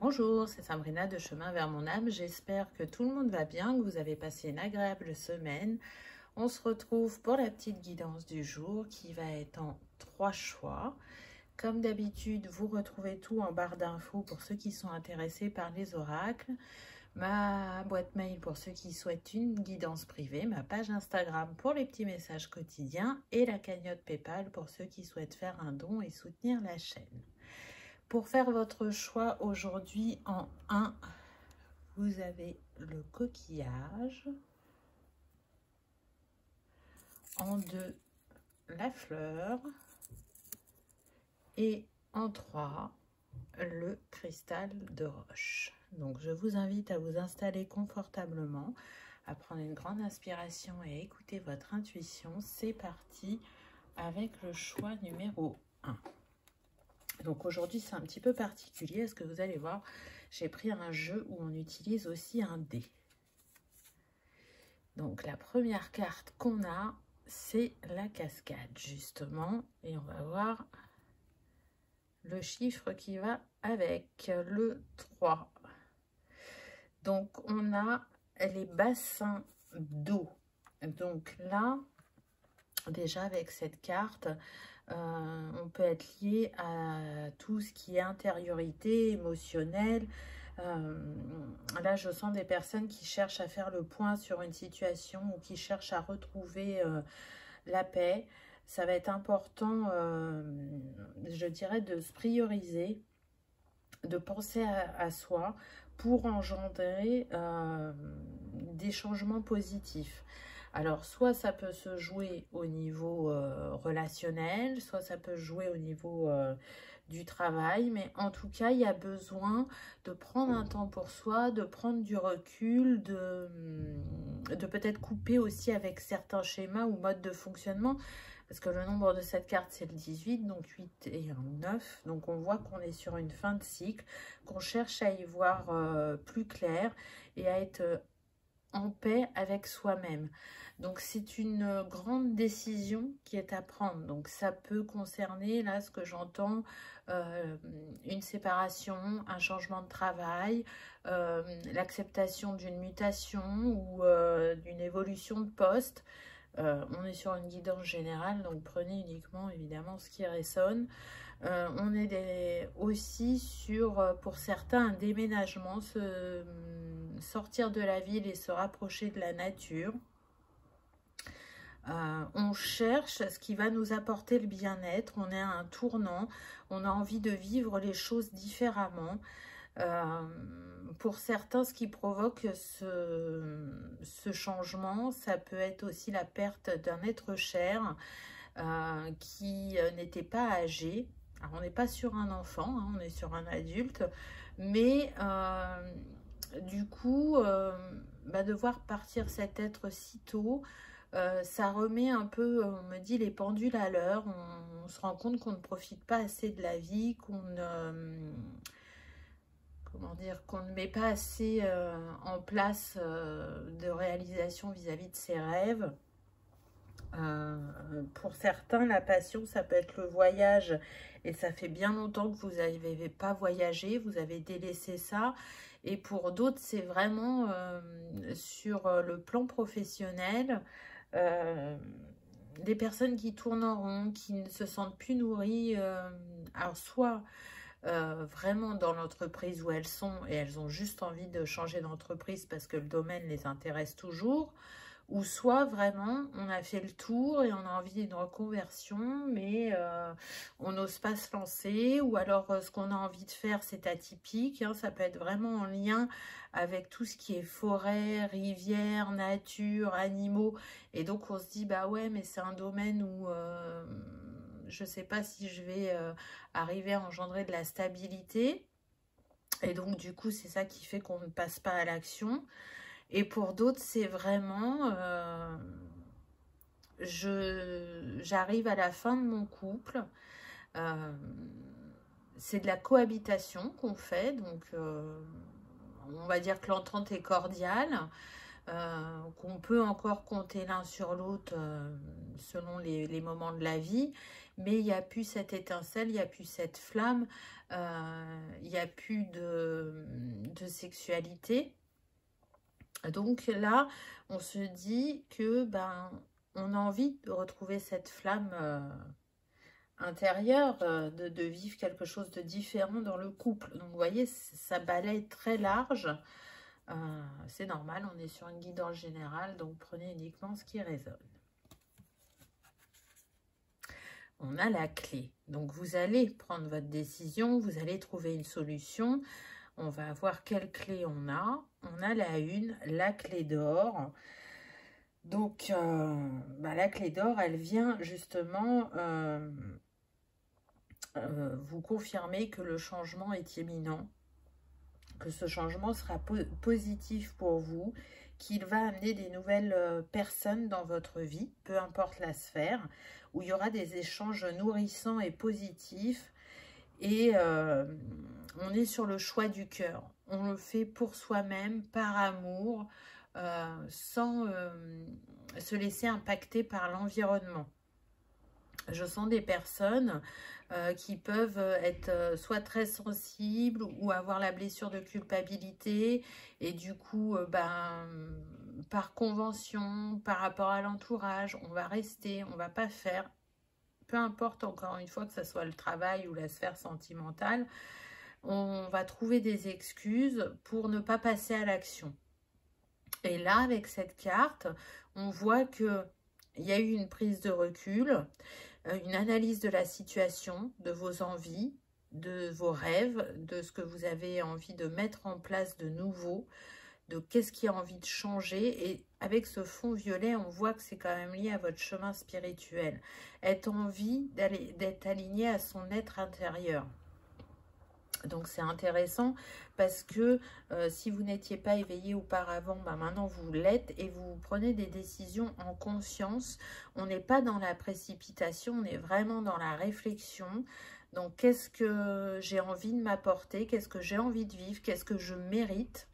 Bonjour, c'est Sabrina de Chemin vers mon âme. J'espère que tout le monde va bien, que vous avez passé une agréable semaine. On se retrouve pour la petite guidance du jour qui va être en 3 choix. Comme d'habitude, vous retrouvez tout en barre d'infos pour ceux qui sont intéressés par les oracles. Ma boîte mail pour ceux qui souhaitent une guidance privée, ma page Instagram pour les petits messages quotidiens et la cagnotte PayPal pour ceux qui souhaitent faire un don et soutenir la chaîne. Pour faire votre choix aujourd'hui, en 1, vous avez le coquillage. En 2, la fleur. Et en 3, le cristal de roche. Donc, je vous invite à vous installer confortablement, à prendre une grande inspiration et à écouter votre intuition. C'est parti avec le choix numéro 1. Donc aujourd'hui c'est un petit peu particulier, est-ce que vous allez voir, j'ai pris un jeu où on utilise aussi un dé. Donc la première carte qu'on a, c'est la cascade justement, et on va voir le chiffre qui va avec, le 3. Donc on a les bassins d'eau. Donc là, déjà avec cette carte, on peut être lié à tout ce qui est intériorité, émotionnel. Là, je sens des personnes qui cherchent à faire le point sur une situation ou qui cherchent à retrouver la paix. Ça va être important, je dirais, de se prioriser, de penser à soi pour engendrer des changements positifs. Alors, soit ça peut se jouer au niveau relationnel, soit ça peut se jouer au niveau du travail, mais en tout cas, il y a besoin de prendre un temps pour soi, de prendre du recul, de peut-être couper aussi avec certains schémas ou modes de fonctionnement, parce que le nombre de cette carte, c'est le 18, donc 8 et 1, 9. Donc, on voit qu'on est sur une fin de cycle, qu'on cherche à y voir plus clair et à être en paix avec soi-même. Donc, c'est une grande décision qui est à prendre. Donc, ça peut concerner, là, ce que j'entends, une séparation, un changement de travail, l'acceptation d'une mutation ou d'une évolution de poste. On est sur une guidance générale, donc prenez uniquement, évidemment, ce qui résonne. On est aussi sur, pour certains, un déménagement, sortir de la ville et se rapprocher de la nature. On cherche ce qui va nous apporter le bien-être, on est à un tournant, on a envie de vivre les choses différemment. Pour certains, ce qui provoque ce changement, ça peut être aussi la perte d'un être cher qui n'était pas âgé. Alors, on n'est pas sur un enfant, hein, on est sur un adulte, mais du coup, de voir partir cet être si tôt, ça remet un peu, on me dit, les pendules à l'heure. On se rend compte qu'on ne profite pas assez de la vie, qu'on comment dire, qu'on ne met pas assez en place de réalisation vis-à-vis de ses rêves. Pour certains, la passion, ça peut être le voyage, et ça fait bien longtemps que vous n'avez pas voyagé, vous avez délaissé ça. Et pour d'autres, c'est vraiment sur le plan professionnel, des personnes qui tournent en rond, qui ne se sentent plus nourries, alors soit vraiment dans l'entreprise où elles sont et elles ont juste envie de changer d'entreprise parce que le domaine les intéresse toujours, ou soit vraiment on a fait le tour et on a envie d'une reconversion mais on n'ose pas se lancer, ou alors ce qu'on a envie de faire c'est atypique, hein, ça peut être vraiment en lien avec tout ce qui est forêt, rivière, nature, animaux, et donc on se dit bah ouais mais c'est un domaine où je sais pas si je vais arriver à engendrer de la stabilité, et donc du coup c'est ça qui fait qu'on ne passe pas à l'action. Et pour d'autres, c'est vraiment, j'arrive à la fin de mon couple. C'est de la cohabitation qu'on fait, donc on va dire que l'entente est cordiale, qu'on peut encore compter l'un sur l'autre selon les moments de la vie, mais il n'y a plus cette étincelle, il n'y a plus cette flamme il n'y a plus de sexualité. Donc là, on se dit que ben, on a envie de retrouver cette flamme intérieure, de vivre quelque chose de différent dans le couple. Donc vous voyez, ça balaye très large. C'est normal, on est sur une guidance générale, donc prenez uniquement ce qui résonne. On a la clé. Donc vous allez prendre votre décision, vous allez trouver une solution. On va voir quelle clé on a. On a la une, la clé d'or. Donc la clé d'or, elle vient justement vous confirmer que le changement est imminent, que ce changement sera positif pour vous, qu'il va amener des nouvelles personnes dans votre vie, peu importe la sphère, où il y aura des échanges nourrissants et positifs. Et on est sur le choix du cœur. On le fait pour soi-même, par amour, sans se laisser impacter par l'environnement. Je sens des personnes qui peuvent être soit très sensibles ou avoir la blessure de culpabilité et du coup, par convention, par rapport à l'entourage, on va rester, on va pas faire, peu importe encore une fois que ce soit le travail ou la sphère sentimentale, on va trouver des excuses pour ne pas passer à l'action. Et là, avec cette carte, on voit qu'il y a eu une prise de recul, une analyse de la situation, de vos envies, de vos rêves, de ce que vous avez envie de mettre en place de nouveau, de qu'est-ce qui a envie de changer. Et avec ce fond violet, on voit que c'est quand même lié à votre chemin spirituel. Être envie d'être aligné à son être intérieur. Donc c'est intéressant parce que si vous n'étiez pas éveillé auparavant, maintenant vous l'êtes et vous prenez des décisions en conscience. On n'est pas dans la précipitation, on est vraiment dans la réflexion. Donc qu'est-ce que j'ai envie de m'apporter, qu'est-ce que j'ai envie de vivre, qu'est-ce que je mérite.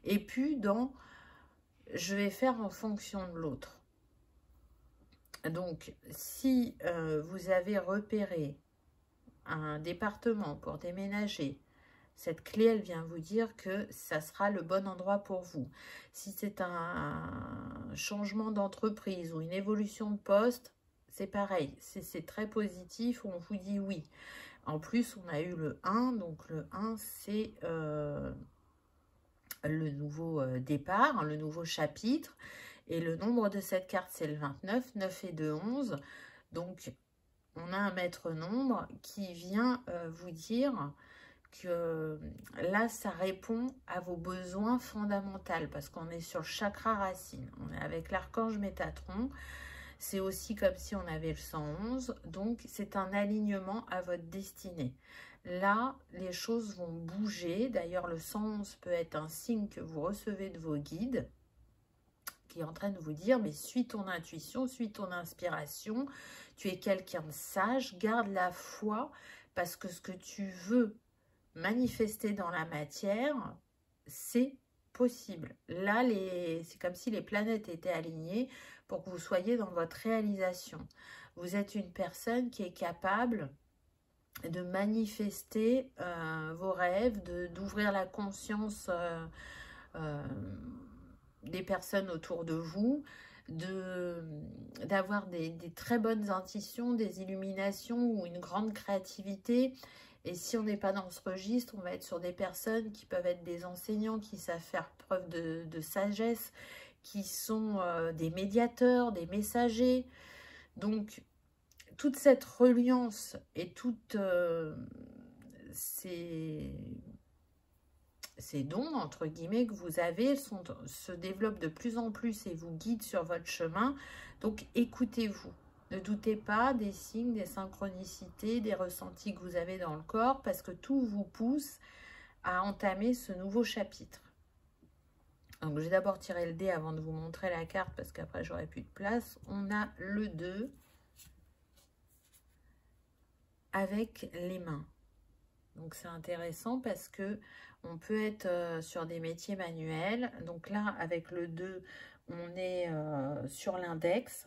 Et puis dans je vais faire en fonction de l'autre. Donc si vous avez repéré un département pour déménager, cette clé, elle vient vous dire que ça sera le bon endroit pour vous. Si c'est un changement d'entreprise ou une évolution de poste, c'est pareil. C'est très positif, on vous dit oui. En plus, on a eu le 1, donc le 1, c'est le nouveau départ, le nouveau chapitre. Et le nombre de cette carte, c'est le 29, 9 et 2, 11. Donc, on a un maître nombre qui vient vous dire que là, ça répond à vos besoins fondamentaux parce qu'on est sur le chakra racine. On est avec l'archange Métatron. C'est aussi comme si on avait le 111. Donc, c'est un alignement à votre destinée. Là, les choses vont bouger. D'ailleurs, le 111 peut être un signe que vous recevez de vos guides qui est en train de vous dire, mais suis ton intuition, suis ton inspiration. Tu es quelqu'un de sage, garde la foi parce que ce que tu veux manifester dans la matière, c'est possible. Là, c'est comme si les planètes étaient alignées pour que vous soyez dans votre réalisation. Vous êtes une personne qui est capable de manifester vos rêves, d'ouvrir la conscience des personnes autour de vous, d'avoir des très bonnes intuitions, des illuminations ou une grande créativité. Et si on n'est pas dans ce registre, on va être sur des personnes qui peuvent être des enseignants, qui savent faire preuve de sagesse, qui sont des médiateurs, des messagers. Donc, toute cette reliance et toutes ces dons, entre guillemets, que vous avez se développent de plus en plus et vous guident sur votre chemin. Donc, écoutez-vous. Ne doutez pas des signes, des synchronicités, des ressentis que vous avez dans le corps parce que tout vous pousse à entamer ce nouveau chapitre. Donc, je vais d'abord tirer le dé avant de vous montrer la carte parce qu'après, j'aurai plus de place. On a le 2 avec les mains. Donc, c'est intéressant parce que on peut être sur des métiers manuels. Donc là, avec le 2, on est sur l'index.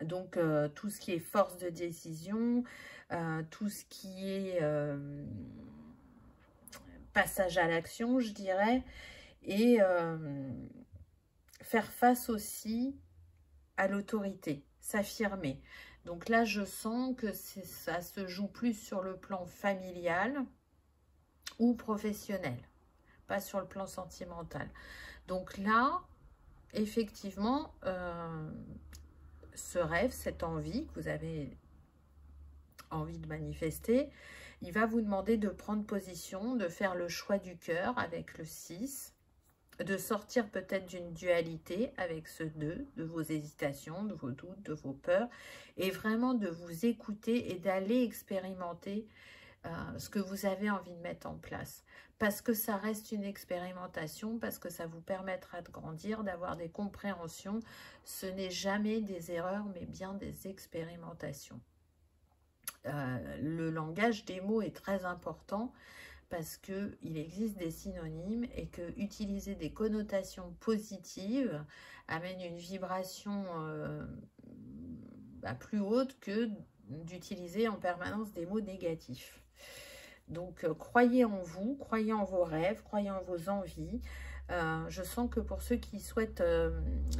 Donc, tout ce qui est force de décision, tout ce qui est passage à l'action, je dirais, et faire face aussi à l'autorité, s'affirmer. Donc là, je sens que ça se joue plus sur le plan familial ou professionnel, pas sur le plan sentimental. Donc là, effectivement, ce rêve, cette envie que vous avez envie de manifester, il va vous demander de prendre position, de faire le choix du cœur avec le 6, de sortir peut-être d'une dualité avec ce 2, de vos hésitations, de vos doutes, de vos peurs, et vraiment de vous écouter et d'aller expérimenter ce que vous avez envie de mettre en place. Parce que ça reste une expérimentation, parce que ça vous permettra de grandir, d'avoir des compréhensions. Ce n'est jamais des erreurs, mais bien des expérimentations. Le langage des mots est très important parce qu'il existe des synonymes et que utiliser des connotations positives amène une vibration plus haute que d'utiliser en permanence des mots négatifs. Donc, croyez en vous, croyez en vos rêves, croyez en vos envies. Je sens que pour ceux qui souhaitent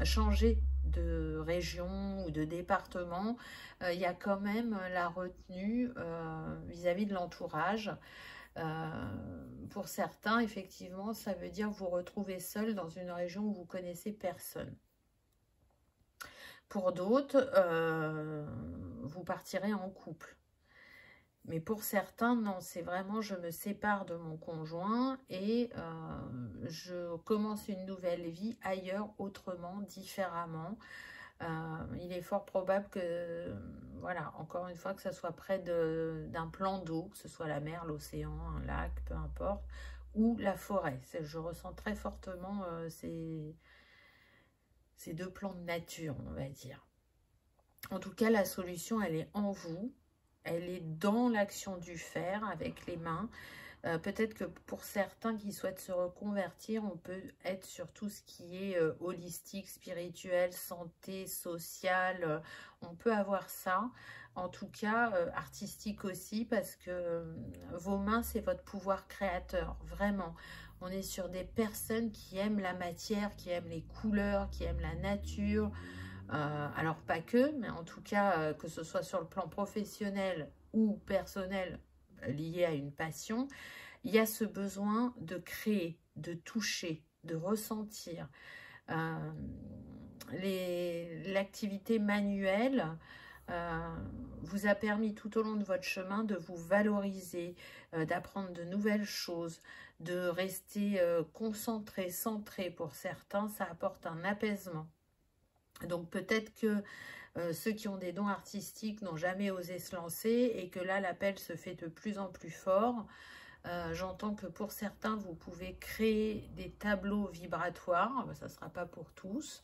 changer de région ou de département, il y a quand même la retenue vis-à-vis de l'entourage. Pour certains, effectivement, ça veut dire vous retrouver seul dans une région où vous connaissez personne. Pour d'autres, vous partirez en couple. Mais pour certains, non, c'est vraiment je me sépare de mon conjoint et je commence une nouvelle vie ailleurs, autrement, différemment. Il est fort probable que, voilà, encore une fois, que ça soit près d'un plan d'eau, que ce soit la mer, l'océan, un lac, peu importe, ou la forêt. Je ressens très fortement ces deux plans de nature, on va dire. En tout cas, la solution, elle est en vous. Elle est dans l'action du faire avec les mains. Peut-être que pour certains qui souhaitent se reconvertir, on peut être sur tout ce qui est holistique, spirituel, santé, social. On peut avoir ça. En tout cas, artistique aussi, parce que vos mains, c'est votre pouvoir créateur. Vraiment. On est sur des personnes qui aiment la matière, qui aiment les couleurs, qui aiment la nature. Alors pas que, mais en tout cas, que ce soit sur le plan professionnel ou personnel lié à une passion, il y a ce besoin de créer, de toucher, de ressentir. L'activité manuelle vous a permis tout au long de votre chemin de vous valoriser, d'apprendre de nouvelles choses, de rester concentré, centré. Pour certains, ça apporte un apaisement. Donc peut-être que ceux qui ont des dons artistiques n'ont jamais osé se lancer et que là l'appel se fait de plus en plus fort. J'entends que pour certains vous pouvez créer des tableaux vibratoires, ça ne sera pas pour tous.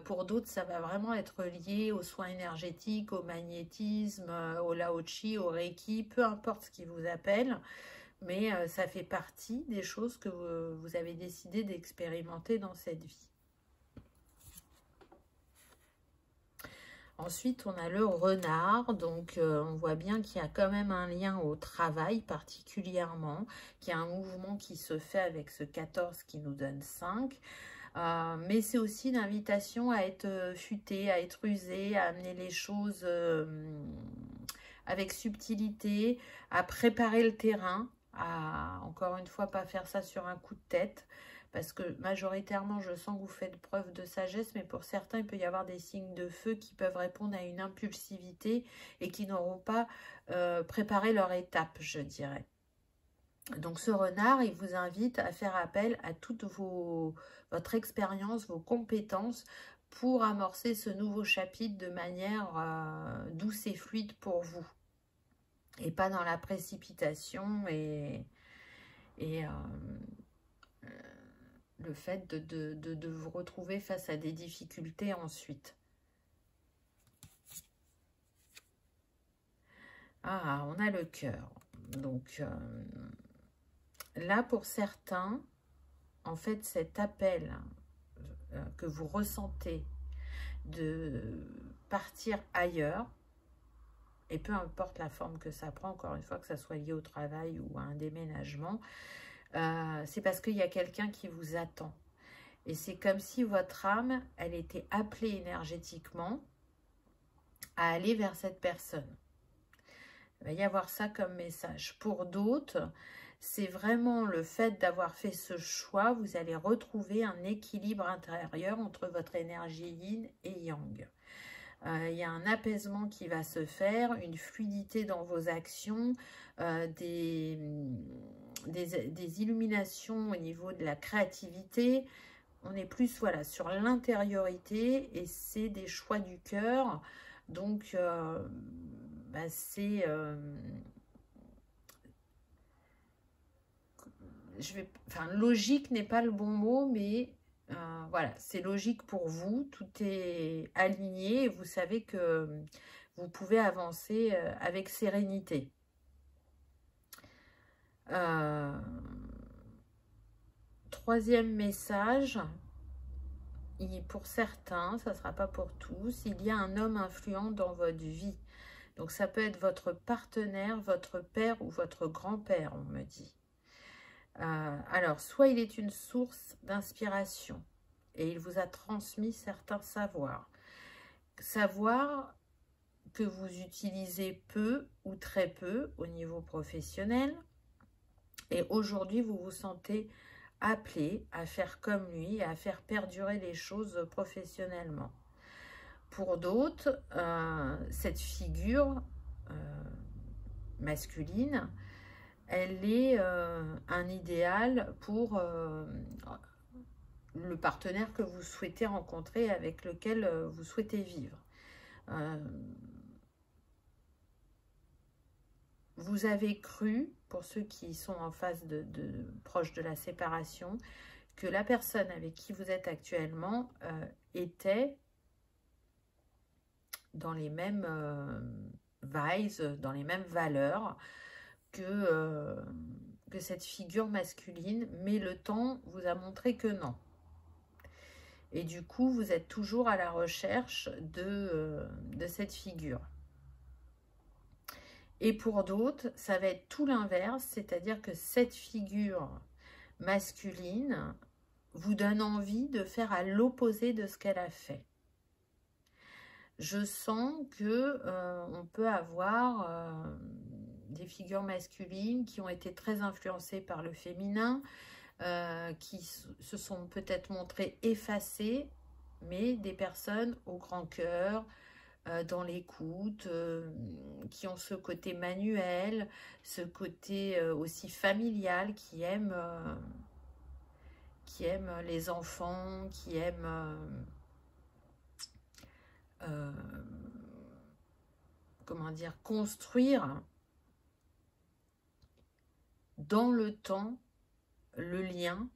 Pour d'autres ça va vraiment être lié aux soins énergétiques, au magnétisme, au Lao-Chi, au Reiki, peu importe ce qui vous appelle. Mais ça fait partie des choses que vous avez décidé d'expérimenter dans cette vie. Ensuite, on a le renard, donc on voit bien qu'il y a quand même un lien au travail particulièrement, qu'il y a un mouvement qui se fait avec ce 14 qui nous donne 5. Mais c'est aussi une invitation à être futé, à être usé, à amener les choses avec subtilité, à préparer le terrain, à encore une fois pas faire ça sur un coup de tête. Parce que majoritairement, je sens que vous faites preuve de sagesse, mais pour certains, il peut y avoir des signes de feu qui peuvent répondre à une impulsivité et qui n'auront pas préparé leur étape, je dirais. Donc ce renard, il vous invite à faire appel à toute votre expérience, vos compétences pour amorcer ce nouveau chapitre de manière douce et fluide pour vous. Et pas dans la précipitation et le fait de vous retrouver face à des difficultés ensuite. Ah, on a le cœur. Donc, là, pour certains, en fait, cet appel que vous ressentez de partir ailleurs, et peu importe la forme que ça prend, encore une fois, que ça soit lié au travail ou à un déménagement, c'est parce qu'il y a quelqu'un qui vous attend. Et c'est comme si votre âme, elle était appelée énergétiquement à aller vers cette personne. Il va y avoir ça comme message. Pour d'autres, c'est vraiment le fait d'avoir fait ce choix, vous allez retrouver un équilibre intérieur entre votre énergie yin et yang. Il y a un apaisement qui va se faire, une fluidité dans vos actions, des illuminations au niveau de la créativité. On est plus voilà, sur l'intériorité et c'est des choix du cœur. Donc, c'est... logique n'est pas le bon mot, mais voilà, c'est logique pour vous. Tout est aligné et vous savez que vous pouvez avancer avec sérénité. Troisième message, pour certains, ça ne sera pas pour tous, il y a un homme influent dans votre vie. Donc ça peut être votre partenaire, votre père ou votre grand-père, on me dit. Alors, soit il est une source d'inspiration et il vous a transmis certains savoirs. Savoir que vous utilisez peu ou très peu au niveau professionnel. Et aujourd'hui, vous vous sentez appelé à faire comme lui et à faire perdurer les choses professionnellement. Pour d'autres, cette figure masculine, elle est un idéal pour le partenaire que vous souhaitez rencontrer, avec lequel vous souhaitez vivre. Vous avez cru, pour ceux qui sont en phase proche de la séparation, que la personne avec qui vous êtes actuellement était dans les mêmes vibes, dans les mêmes valeurs que cette figure masculine, mais le temps vous a montré que non. Et du coup, vous êtes toujours à la recherche de cette figure. Et pour d'autres, ça va être tout l'inverse, c'est-à-dire que cette figure masculine vous donne envie de faire à l'opposé de ce qu'elle a fait. Je sens que on peut avoir des figures masculines qui ont été très influencées par le féminin, qui se sont peut-être montrées effacées, mais des personnes au grand cœur, dans l'écoute, qui ont ce côté manuel, ce côté aussi familial, qui aiment les enfants, qui aiment comment dire, construire dans le temps le lien,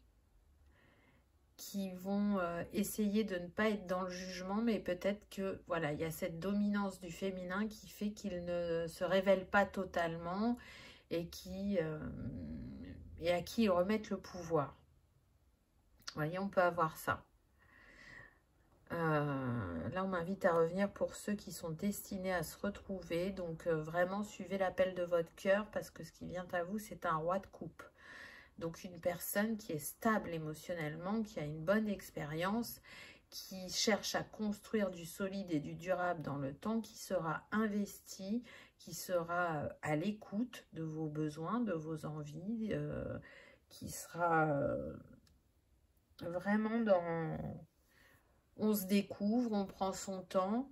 qui vont essayer de ne pas être dans le jugement, mais peut-être que voilà, il y a cette dominance du féminin qui fait qu'il ne se révèle pas totalement et à qui ils remettent le pouvoir. Vous voyez, on peut avoir ça. Là, on m'invite à revenir pour ceux qui sont destinés à se retrouver. Donc, vraiment, suivez l'appel de votre cœur, parce que ce qui vient à vous, c'est un roi de coupe. Donc, une personne qui est stable émotionnellement, qui a une bonne expérience, qui cherche à construire du solide et du durable dans le temps, qui sera investi, qui sera à l'écoute de vos besoins, de vos envies, qui sera vraiment dans... On se découvre, on prend son temps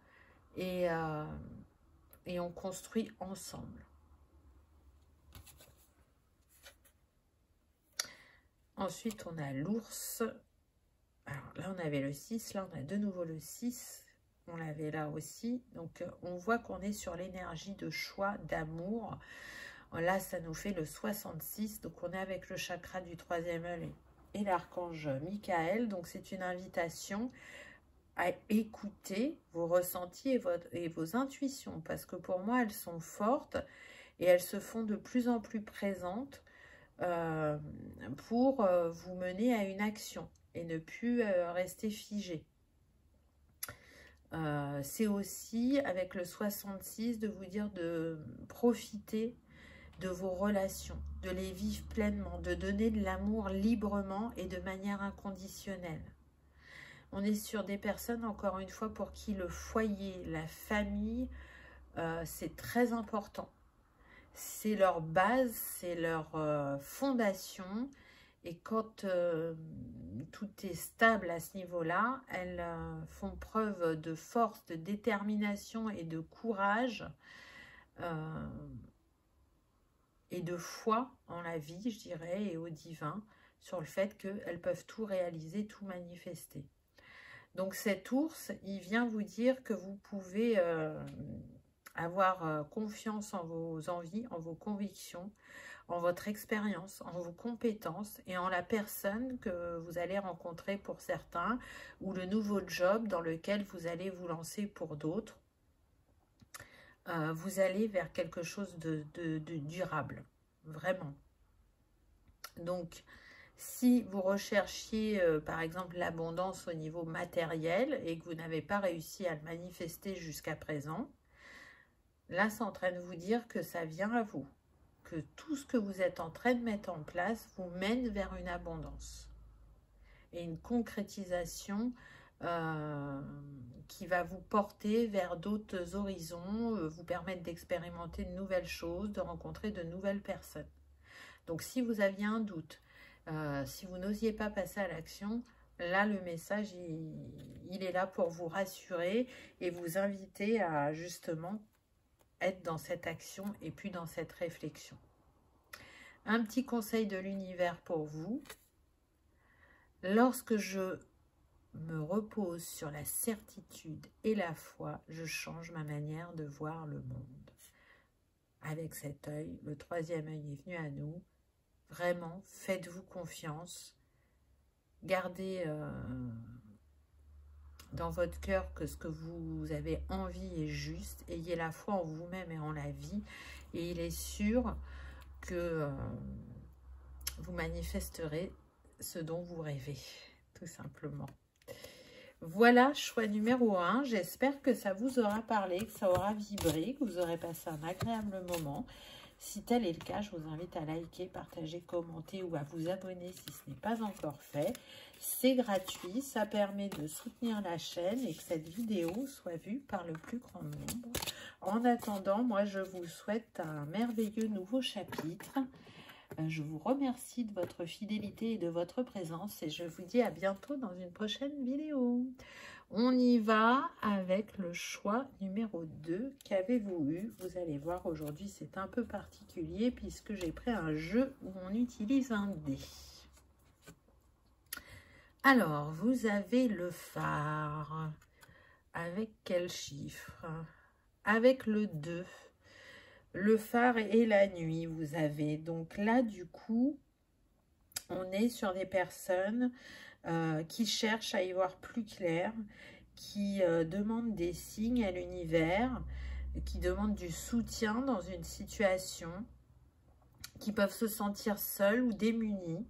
et on construit ensemble. Ensuite, on a l'ours. Alors là, on avait le 6. Là, on a de nouveau le 6. On l'avait là aussi. Donc, on voit qu'on est sur l'énergie de choix, d'amour. Là, ça nous fait le 66. Donc, on est avec le chakra du 3e œil et l'archange Michael. Donc, c'est une invitation à écouter vos ressentis et vos intuitions. Parce que pour moi, elles sont fortes et elles se font de plus en plus présentes pour vous mener à une action et ne plus rester figé. C'est aussi, avec le 66, de vous dire de profiter de vos relations, de les vivre pleinement, de donner de l'amour librement et de manière inconditionnelle. On est sur des personnes, encore une fois, pour qui le foyer, la famille, c'est très important. C'est leur base, c'est leur fondation. Et quand tout est stable à ce niveau-là, elles font preuve de force, de détermination et de courage et de foi en la vie, je dirais, et au divin, sur le fait qu'elles peuvent tout réaliser, tout manifester. Donc cet ours, il vient vous dire que vous pouvez avoir confiance en vos envies, en vos convictions, en votre expérience, en vos compétences et en la personne que vous allez rencontrer pour certains ou le nouveau job dans lequel vous allez vous lancer pour d'autres. Vous allez vers quelque chose de durable, vraiment. Donc, si vous recherchiez, par exemple, l'abondance au niveau matériel et que vous n'avez pas réussi à le manifester jusqu'à présent, là, c'est en train de vous dire que ça vient à vous, que tout ce que vous êtes en train de mettre en place vous mène vers une abondance et une concrétisation qui va vous porter vers d'autres horizons, vous permettre d'expérimenter de nouvelles choses, de rencontrer de nouvelles personnes. Donc, si vous aviez un doute, si vous n'osiez pas passer à l'action, là, le message, il est là pour vous rassurer et vous inviter à justement être dans cette action et puis dans cette réflexion. Un petit conseil de l'univers pour vous. Lorsque je me repose sur la certitude et la foi, je change ma manière de voir le monde. Avec cet œil, le troisième œil est venu à nous. Vraiment, faites-vous confiance. Gardez dans votre cœur que ce que vous avez envie est juste. Ayez la foi en vous-même et en la vie. Et il est sûr que vous manifesterez ce dont vous rêvez, tout simplement. Voilà, choix numéro 1. J'espère que ça vous aura parlé, que ça aura vibré, que vous aurez passé un agréable moment. Si tel est le cas, je vous invite à liker, partager, commenter ou à vous abonner si ce n'est pas encore fait. C'est gratuit, ça permet de soutenir la chaîne et que cette vidéo soit vue par le plus grand nombre. En attendant, moi je vous souhaite un merveilleux nouveau chapitre. Je vous remercie de votre fidélité et de votre présence et je vous dis à bientôt dans une prochaine vidéo. On y va avec le choix numéro 2. Qu'avez-vous eu? Vous allez voir, aujourd'hui c'est un peu particulier puisque j'ai pris un jeu où on utilise un dé. Alors, vous avez le phare. Avec quel chiffre? Avec le 2. Le phare et la nuit, vous avez. Donc là, du coup, on est sur des personnes qui cherchent à y voir plus clair, qui demandent des signes à l'univers, qui demandent du soutien dans une situation, qui peuvent se sentir seuls ou démunis.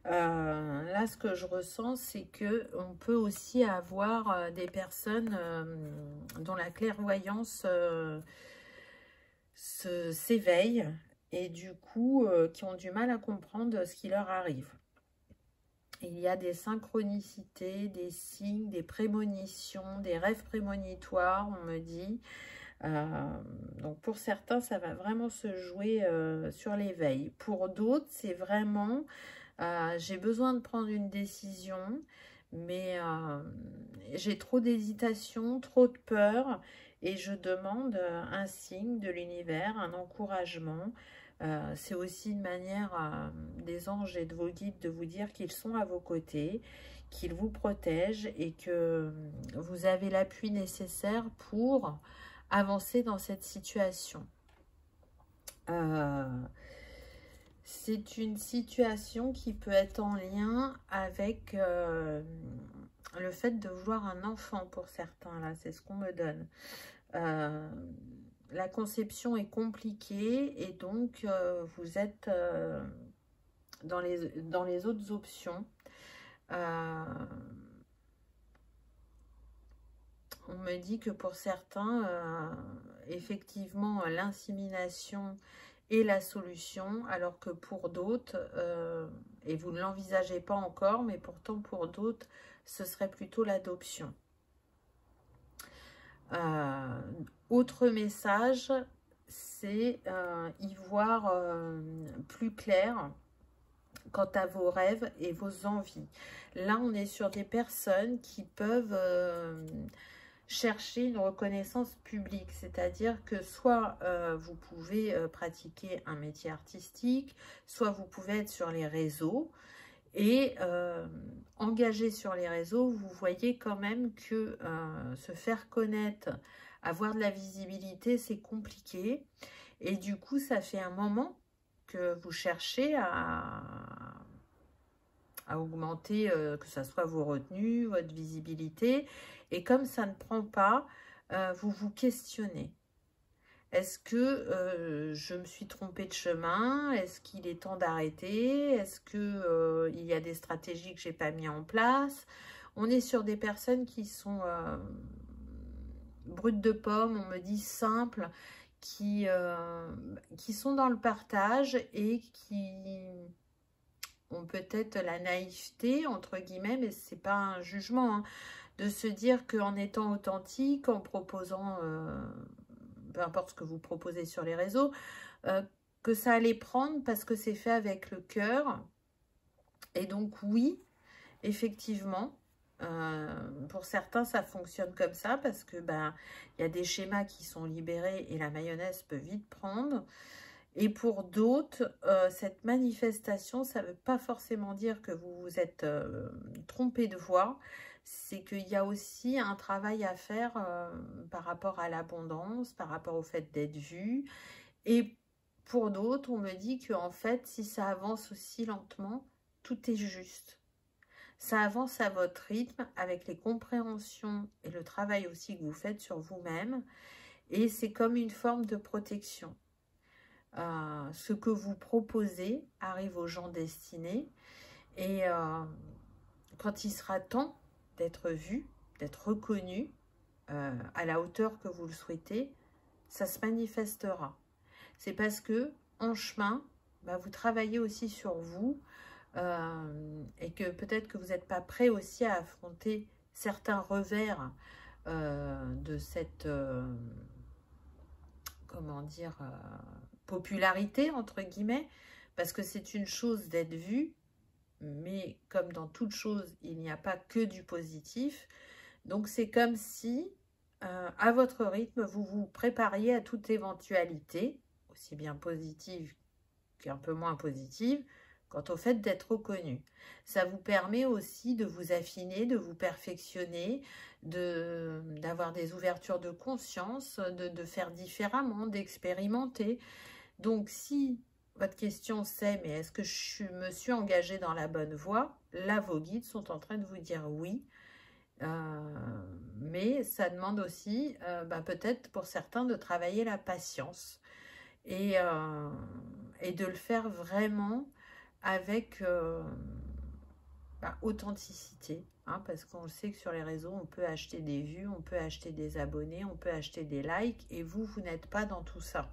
Là, ce que je ressens, c'est que on peut aussi avoir des personnes dont la clairvoyance s'éveille et du coup qui ont du mal à comprendre ce qui leur arrive. Il y a des synchronicités, des signes, des prémonitions, des rêves prémonitoires, on me dit. Donc pour certains, ça va vraiment se jouer sur l'éveil. Pour d'autres, c'est vraiment j'ai besoin de prendre une décision, mais j'ai trop d'hésitation, trop de peur. Et je demande un signe de l'univers, un encouragement. C'est aussi une manière des anges et de vos guides de vous dire qu'ils sont à vos côtés, qu'ils vous protègent et que vous avez l'appui nécessaire pour avancer dans cette situation. C'est une situation qui peut être en lien avec le fait de vouloir un enfant pour certains, là, c'est ce qu'on me donne. La conception est compliquée et donc vous êtes dans les autres options. On me dit que pour certains, effectivement, l'insémination est la solution, alors que pour d'autres, et vous ne l'envisagez pas encore, mais pourtant pour d'autres, ce serait plutôt l'adoption. Autre message, c'est y voir plus clair quant à vos rêves et vos envies. Là, on est sur des personnes qui peuvent chercher une reconnaissance publique, c'est-à-dire que soit vous pouvez pratiquer un métier artistique, soit vous pouvez être sur les réseaux, et engagé sur les réseaux, vous voyez quand même que se faire connaître, avoir de la visibilité, c'est compliqué, et du coup, ça fait un moment que vous cherchez à augmenter, que ce soit vos retenues, votre visibilité. Et comme ça ne prend pas, vous vous questionnez. Est-ce que je me suis trompée de chemin? Est-ce qu'il est temps d'arrêter? Est-ce que il y a des stratégies que je n'ai pas mis en place? On est sur des personnes qui sont brutes de pomme, on me dit simples, qui sont dans le partage et qui ont peut-être la naïveté, entre guillemets, mais ce n'est pas un jugement, hein, de se dire qu'en étant authentique, en proposant, peu importe ce que vous proposez sur les réseaux, que ça allait prendre parce que c'est fait avec le cœur. Et donc oui, effectivement, pour certains, ça fonctionne comme ça parce que y a des schémas qui sont libérés et la mayonnaise peut vite prendre. Et pour d'autres, cette manifestation, ça ne veut pas forcément dire que vous vous êtes trompé de voie. C'est qu'il y a aussi un travail à faire par rapport à l'abondance, par rapport au fait d'être vu. Et pour d'autres, on me dit qu'en fait, si ça avance aussi lentement, tout est juste. Ça avance à votre rythme, avec les compréhensions et le travail aussi que vous faites sur vous-même. Et c'est comme une forme de protection. Ce que vous proposez arrive aux gens destinés. Et quand il sera temps d'être vu, d'être reconnu à la hauteur que vous le souhaitez, ça se manifestera. C'est parce que en chemin, vous travaillez aussi sur vous et que peut-être que vous n'êtes pas prêt aussi à affronter certains revers de cette, comment dire, popularité, entre guillemets, parce que c'est une chose d'être vu, mais comme dans toute chose, il n'y a pas que du positif. Donc c'est comme si, à votre rythme, vous vous prépariez à toute éventualité, aussi bien positive qu'un peu moins positive, quant au fait d'être reconnu. Ça vous permet aussi de vous affiner, de vous perfectionner, d'avoir des ouvertures de conscience, de faire différemment, d'expérimenter. Donc si votre question c'est, mais est-ce que je me suis engagée dans la bonne voie? Là, vos guides sont en train de vous dire oui. Mais ça demande aussi, peut-être pour certains, de travailler la patience et de le faire vraiment avec authenticité, hein, parce qu'on sait que sur les réseaux, on peut acheter des vues, on peut acheter des abonnés, on peut acheter des likes, et vous n'êtes pas dans tout ça.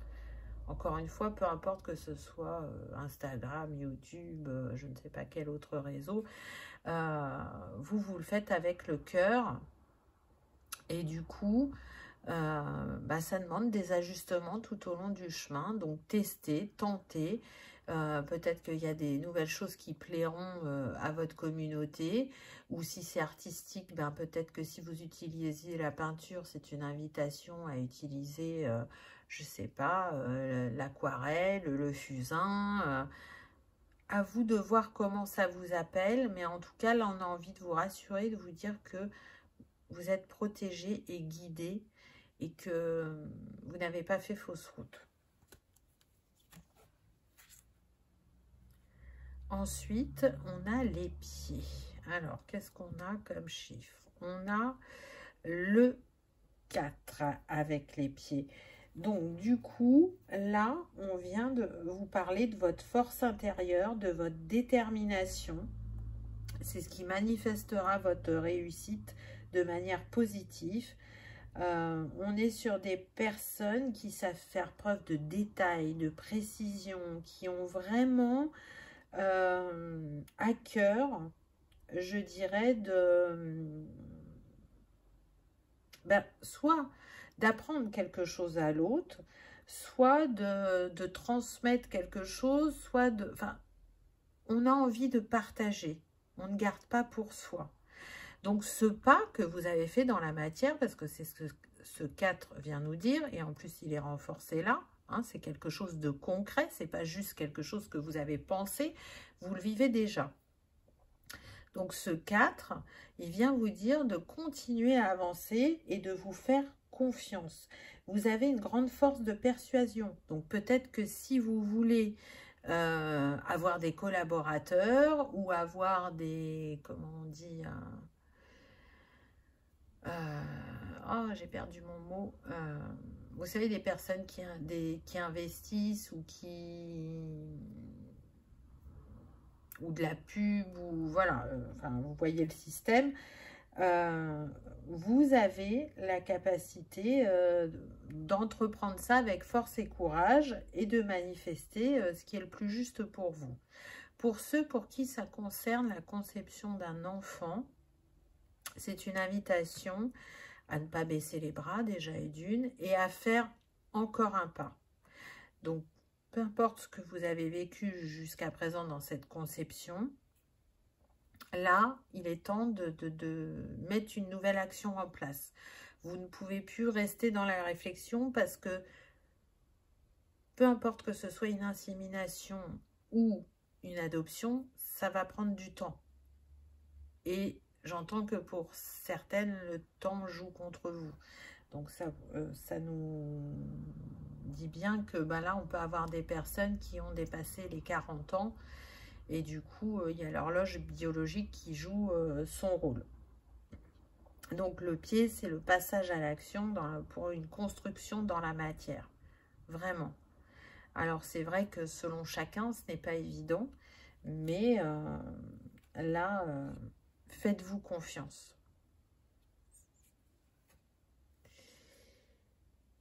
Encore une fois, peu importe que ce soit Instagram, YouTube, je ne sais pas quel autre réseau, vous le faites avec le cœur. Et du coup, ça demande des ajustements tout au long du chemin. Donc, testez, tentez. Peut-être qu'il y a des nouvelles choses qui plairont à votre communauté. Ou si c'est artistique, peut-être que si vous utilisez la peinture, c'est une invitation à utiliser, je ne sais pas, l'aquarelle, le fusain. À vous de voir comment ça vous appelle. Mais en tout cas, là, on a envie de vous rassurer, de vous dire que vous êtes protégé et guidé et que vous n'avez pas fait fausse route. Ensuite, on a les pieds. Alors, qu'est-ce qu'on a comme chiffre? On a le 4 avec les pieds. Donc, du coup, là, on vient de vous parler de votre force intérieure, de votre détermination. C'est ce qui manifestera votre réussite de manière positive. On est sur des personnes qui savent faire preuve de détail, de précision, qui ont vraiment à cœur, je dirais, soit d'apprendre quelque chose à l'autre, soit de transmettre quelque chose, soit de... Enfin, on a envie de partager. On ne garde pas pour soi. Donc, ce pas que vous avez fait dans la matière, parce que c'est ce que ce 4 vient nous dire, et en plus, il est renforcé là, hein, c'est quelque chose de concret, c'est pas juste quelque chose que vous avez pensé, vous le vivez déjà. Donc, ce 4, il vient vous dire de continuer à avancer et de vous faire confiance. Vous avez une grande force de persuasion. Donc, peut-être que si vous voulez avoir des collaborateurs ou avoir des, comment on dit, oh, j'ai perdu mon mot. Vous savez, des personnes qui investissent ou de la pub, ou voilà, enfin, vous voyez le système. Vous avez la capacité d'entreprendre ça avec force et courage et de manifester ce qui est le plus juste pour vous. Pour ceux pour qui ça concerne la conception d'un enfant, c'est une invitation à ne pas baisser les bras déjà et d'une, et à faire encore un pas. Donc, peu importe ce que vous avez vécu jusqu'à présent dans cette conception, là, il est temps de mettre une nouvelle action en place. Vous ne pouvez plus rester dans la réflexion parce que peu importe que ce soit une insémination ou une adoption, ça va prendre du temps. Et j'entends que pour certaines, le temps joue contre vous. Donc ça nous dit bien que là, on peut avoir des personnes qui ont dépassé les 40 ans et du coup, il y a l'horloge biologique qui joue son rôle. Donc le pied, c'est le passage à l'action pour une construction dans la matière. Vraiment. Alors c'est vrai que selon chacun, ce n'est pas évident, mais là, faites-vous confiance.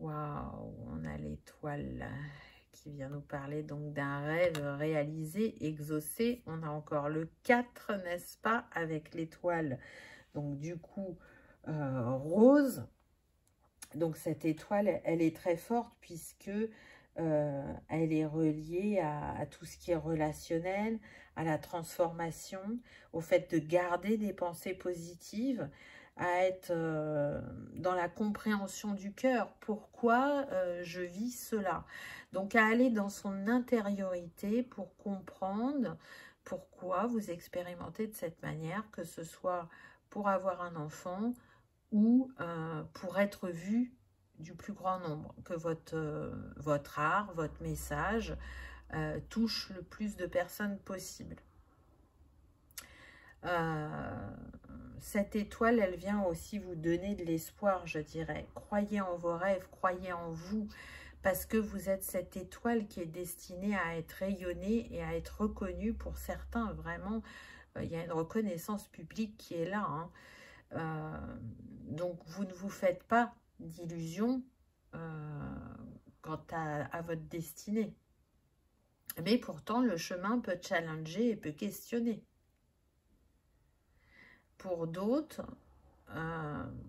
Waouh, on a l'étoile qui vient nous parler donc d'un rêve réalisé, exaucé. On a encore le 4, n'est-ce pas, avec l'étoile. Donc du coup, rose. Donc cette étoile, elle est très forte puisque elle est reliée à tout ce qui est relationnel, à la transformation, au fait de garder des pensées positives, à être dans la compréhension du cœur. Pourquoi je vis cela? Donc à aller dans son intériorité pour comprendre pourquoi vous expérimentez de cette manière, que ce soit pour avoir un enfant ou pour être vu du plus grand nombre, que votre art, votre message touche le plus de personnes possible. Cette étoile, elle vient aussi vous donner de l'espoir, je dirais. Croyez en vos rêves, croyez en vous, parce que vous êtes cette étoile qui est destinée à être rayonnée et à être reconnue. Pour certains, vraiment, il y a une reconnaissance publique qui est là, hein. Donc, vous ne vous faites pas d'illusions quant à votre destinée. Mais pourtant, le chemin peut challenger et peut questionner. Pour d'autres,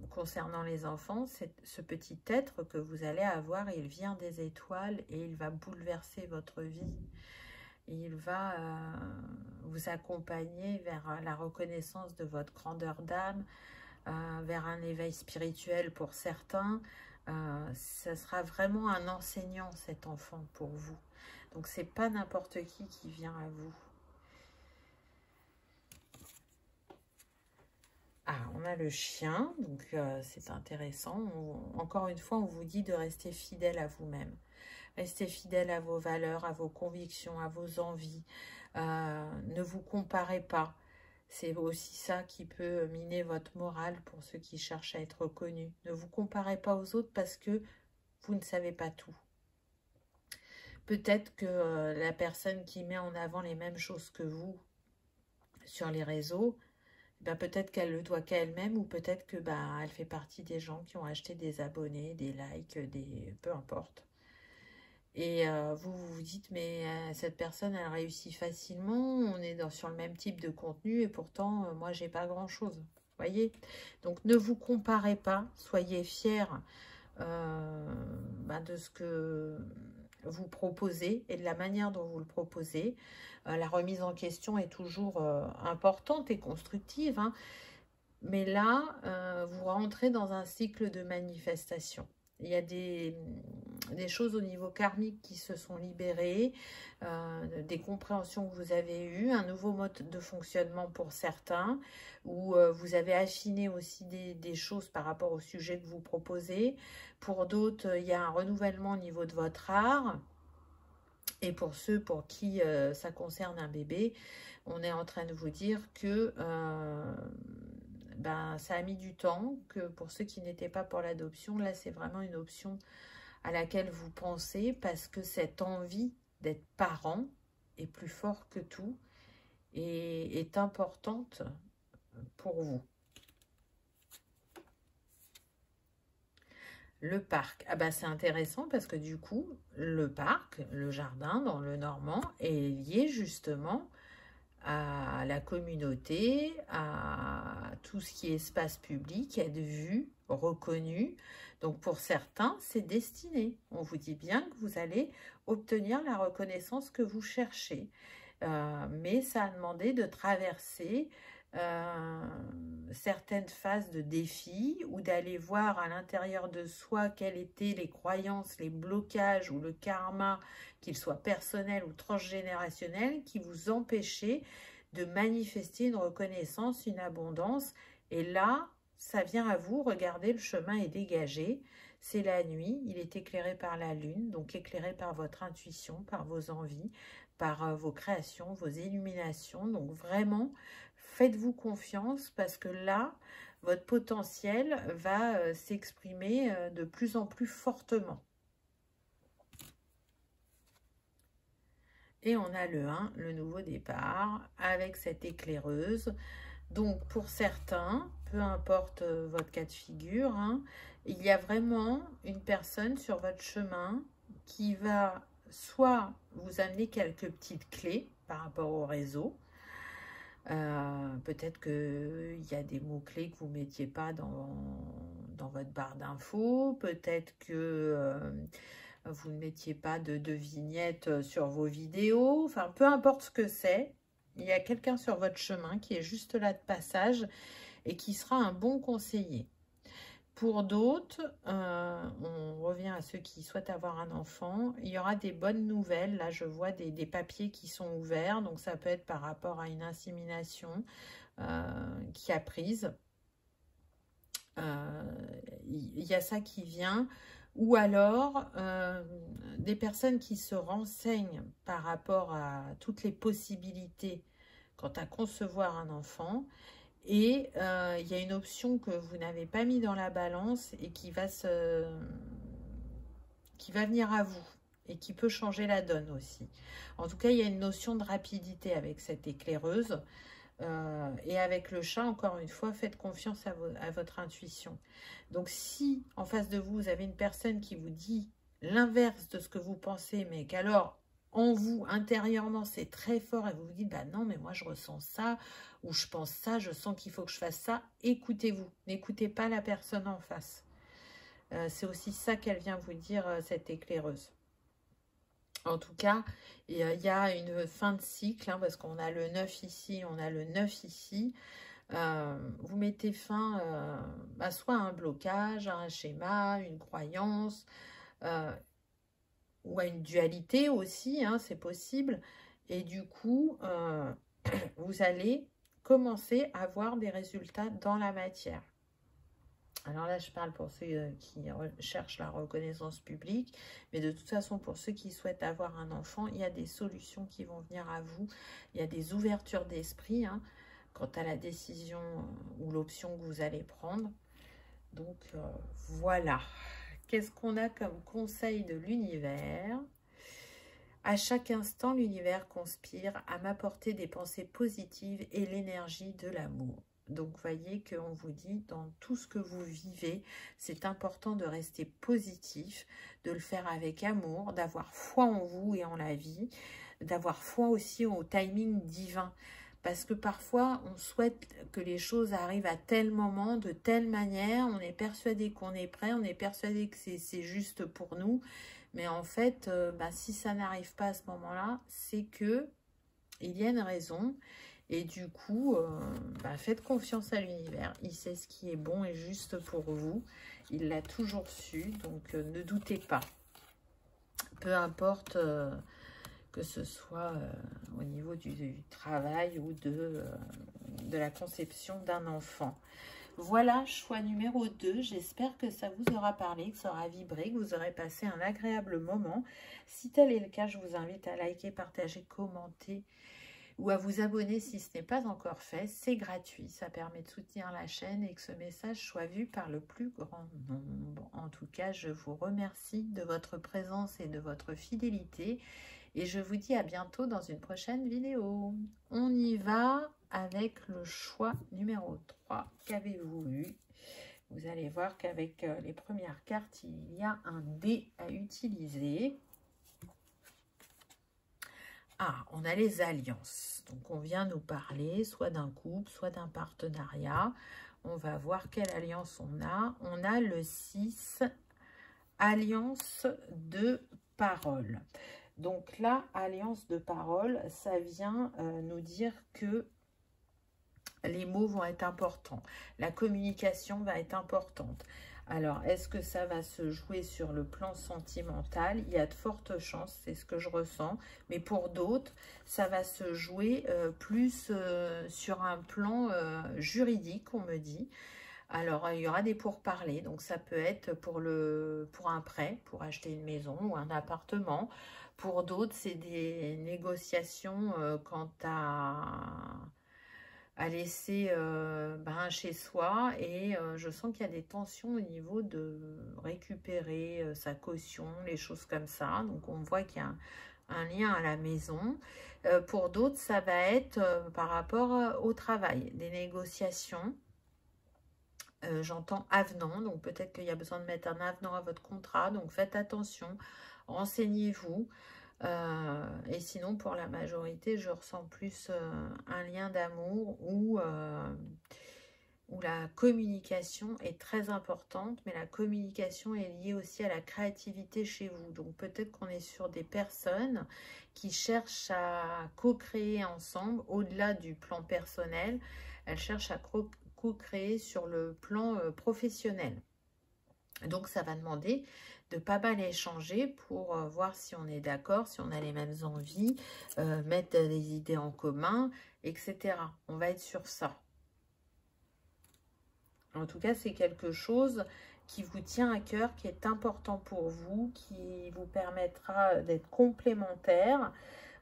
concernant les enfants, c'est ce petit être que vous allez avoir, il vient des étoiles et il va bouleverser votre vie. Il va vous accompagner vers la reconnaissance de votre grandeur d'âme, vers un éveil spirituel pour certains. Ça sera vraiment un enseignant, cet enfant, pour vous. Donc, c'est pas n'importe qui vient à vous. Ah, on a le chien, donc c'est intéressant. Encore une fois, on vous dit de rester fidèle à vous-même. Restez fidèle à vos valeurs, à vos convictions, à vos envies. Ne vous comparez pas. C'est aussi ça qui peut miner votre morale pour ceux qui cherchent à être reconnus. Ne vous comparez pas aux autres parce que vous ne savez pas tout. Peut-être que la personne qui met en avant les mêmes choses que vous sur les réseaux, ben, peut-être qu'elle le doit qu'à elle-même ou peut-être que ben, elle fait partie des gens qui ont acheté des abonnés, des likes, peu importe. Et vous vous dites, mais cette personne, elle réussit facilement, on est sur le même type de contenu et pourtant, moi, j'ai pas grand-chose. Voyez? Donc, ne vous comparez pas, soyez fiers ben, de ce que vous proposez et de la manière dont vous le proposez. La remise en question est toujours importante et constructive, hein, mais là, vous rentrez dans un cycle de manifestation. Il y a des choses au niveau karmique qui se sont libérées, des compréhensions que vous avez eues, un nouveau mode de fonctionnement pour certains, où vous avez affiné aussi des choses par rapport au sujet que vous proposez. Pour d'autres, il y a un renouvellement au niveau de votre art. Et pour ceux pour qui ça concerne un bébé, on est en train de vous dire que ben, ça a mis du temps, que pour ceux qui n'étaient pas pour l'adoption, là c'est vraiment une option à laquelle vous pensez parce que cette envie d'être parent est plus fort que tout et est importante pour vous. Le parc, ah bah c'est intéressant parce que du coup, le parc, le jardin dans le Normand est lié justement à la communauté, à tout ce qui est espace public, être vu, reconnu. Donc pour certains, c'est destiné. On vous dit bien que vous allez obtenir la reconnaissance que vous cherchez. Mais ça a demandé de traverser certaines phases de défi ou d'aller voir à l'intérieur de soi quelles étaient les croyances, les blocages ou le karma, qu'il soit personnel ou transgénérationnel, qui vous empêchaient de manifester une reconnaissance, une abondance. Et là, ça vient à vous, regardez, le chemin est dégagé. C'est la nuit, il est éclairé par la lune, donc éclairé par votre intuition, par vos envies, par vos créations, vos illuminations. Donc vraiment, faites-vous confiance parce que là, votre potentiel va s'exprimer de plus en plus fortement. Et on a le 1, le nouveau départ, avec cette éclaireuse. Donc pour certains, peu importe votre cas de figure, hein, il y a vraiment une personne sur votre chemin qui va soit vous amener quelques petites clés par rapport au réseau. Peut-être qu'il y a des mots-clés que vous ne mettiez pas dans votre barre d'infos. Peut-être que vous ne mettiez pas de vignettes sur vos vidéos. Enfin, peu importe ce que c'est. Il y a quelqu'un sur votre chemin qui est juste là de passage et qui sera un bon conseiller. Pour d'autres, on revient à ceux qui souhaitent avoir un enfant, il y aura des bonnes nouvelles. Là, je vois des papiers qui sont ouverts, donc ça peut être par rapport à une insémination qui a prise. Il y a ça qui vient. Ou alors, des personnes qui se renseignent par rapport à toutes les possibilités quant à concevoir un enfant. Et il y a une option que vous n'avez pas mis dans la balance et qui va venir à vous et qui peut changer la donne aussi. En tout cas, il y a une notion de rapidité avec cette éclaireuse. Et avec le chat, encore une fois, faites confiance à votre intuition. Donc si en face de vous, vous avez une personne qui vous dit l'inverse de ce que vous pensez, mais qu'alors en vous, intérieurement, c'est très fort et vous vous dites, bah non, mais moi je ressens ça, ou je pense ça, je sens qu'il faut que je fasse ça, écoutez-vous, n'écoutez pas la personne en face. C'est aussi ça qu'elle vient vous dire, cette éclaireuse. En tout cas, il y a une fin de cycle, hein, parce qu'on a le 9 ici, on a le 9 ici. Vous mettez fin à soit un blocage, à un schéma, une croyance, ou à une dualité aussi, hein, c'est possible. Et du coup, vous allez commencer à voir des résultats dans la matière. Alors là, je parle pour ceux qui cherchent la reconnaissance publique, mais de toute façon, pour ceux qui souhaitent avoir un enfant, il y a des solutions qui vont venir à vous. Il y a des ouvertures d'esprit, hein, quant à la décision ou l'option que vous allez prendre. Donc, voilà. Qu'est-ce qu'on a comme conseil de l'univers ? À chaque instant, l'univers conspire à m'apporter des pensées positives et l'énergie de l'amour. Donc, voyez qu'on vous dit, dans tout ce que vous vivez, c'est important de rester positif, de le faire avec amour, d'avoir foi en vous et en la vie, d'avoir foi aussi au timing divin. Parce que parfois, on souhaite que les choses arrivent à tel moment, de telle manière, on est persuadé qu'on est prêt, on est persuadé que c'est juste pour nous. Mais en fait, si ça n'arrive pas à ce moment-là, c'est que il y a une raison. Et du coup, faites confiance à l'univers. Il sait ce qui est bon et juste pour vous. Il l'a toujours su, donc ne doutez pas. Peu importe que ce soit au niveau du travail ou de la conception d'un enfant. Voilà, choix numéro 2. J'espère que ça vous aura parlé, que ça aura vibré, que vous aurez passé un agréable moment. Si tel est le cas, je vous invite à liker, partager, commenter ou à vous abonner si ce n'est pas encore fait. C'est gratuit, ça permet de soutenir la chaîne et que ce message soit vu par le plus grand nombre. En tout cas, je vous remercie de votre présence et de votre fidélité. Et je vous dis à bientôt dans une prochaine vidéo. On y va avec le choix numéro 3. Qu'avez-vous eu? Vous allez voir qu'avec les premières cartes, il y a un dé à utiliser. Ah, on a les alliances. Donc, on vient nous parler soit d'un couple, soit d'un partenariat. On va voir quelle alliance on a. On a le 6, alliance de parole. Donc là, alliance de parole, ça vient nous dire que les mots vont être importants. La communication va être importante. Alors, est-ce que ça va se jouer sur le plan sentimental? Il y a de fortes chances, c'est ce que je ressens. Mais pour d'autres, ça va se jouer plus sur un plan juridique, on me dit. Alors, il y aura des pourparlers. Donc, ça peut être pour un prêt, pour acheter une maison ou un appartement. Pour d'autres, c'est des négociations quant à laisser chez soi. Et je sens qu'il y a des tensions au niveau de récupérer sa caution, les choses comme ça. Donc, on voit qu'il y a un lien à la maison. Pour d'autres, ça va être par rapport au travail, des négociations. J'entends avenant, donc peut-être qu'il y a besoin de mettre un avenant à votre contrat. Donc, faites attention, renseignez-vous. Et sinon, pour la majorité, je ressens plus un lien d'amour où la communication est très importante, mais la communication est liée aussi à la créativité chez vous. Donc, peut-être qu'on est sur des personnes qui cherchent à co-créer ensemble, au-delà du plan personnel. Elles cherchent à co-créer sur le plan professionnel. Donc, ça va demander de pas mal échanger pour voir si on est d'accord, si on a les mêmes envies, mettre des idées en commun, etc. On va être sur ça. En tout cas, c'est quelque chose qui vous tient à cœur, qui est important pour vous, qui vous permettra d'être complémentaire.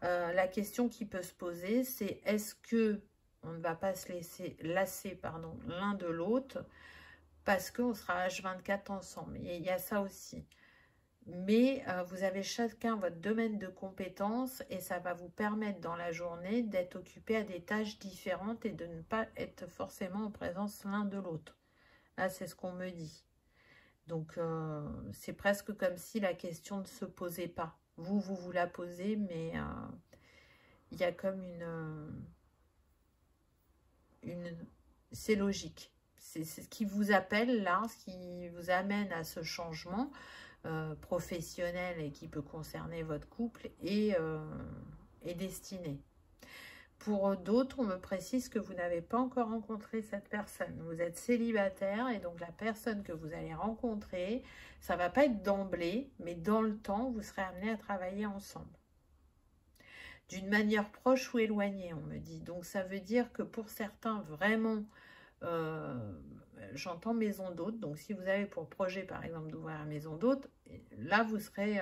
La question qui peut se poser, c'est est-ce que on ne va pas se laisser lasser l'un de l'autre parce qu'on sera H24 ensemble. Et il y a ça aussi. Mais vous avez chacun votre domaine de compétences et ça va vous permettre dans la journée d'être occupé à des tâches différentes et de ne pas être forcément en présence l'un de l'autre. Là, c'est ce qu'on me dit. Donc, c'est presque comme si la question ne se posait pas. Vous la posez, mais il y a comme c'est logique. C'est ce qui vous appelle là, ce qui vous amène à ce changement professionnel et qui peut concerner votre couple et destiné. Pour d'autres, on me précise que vous n'avez pas encore rencontré cette personne. Vous êtes célibataire et donc la personne que vous allez rencontrer, ça ne va pas être d'emblée, mais dans le temps, vous serez amené à travailler ensemble. D'une manière proche ou éloignée, on me dit. Donc, ça veut dire que pour certains, vraiment, j'entends maison d'hôte. Donc, si vous avez pour projet, par exemple, d'ouvrir une maison d'hôte, là, vous serez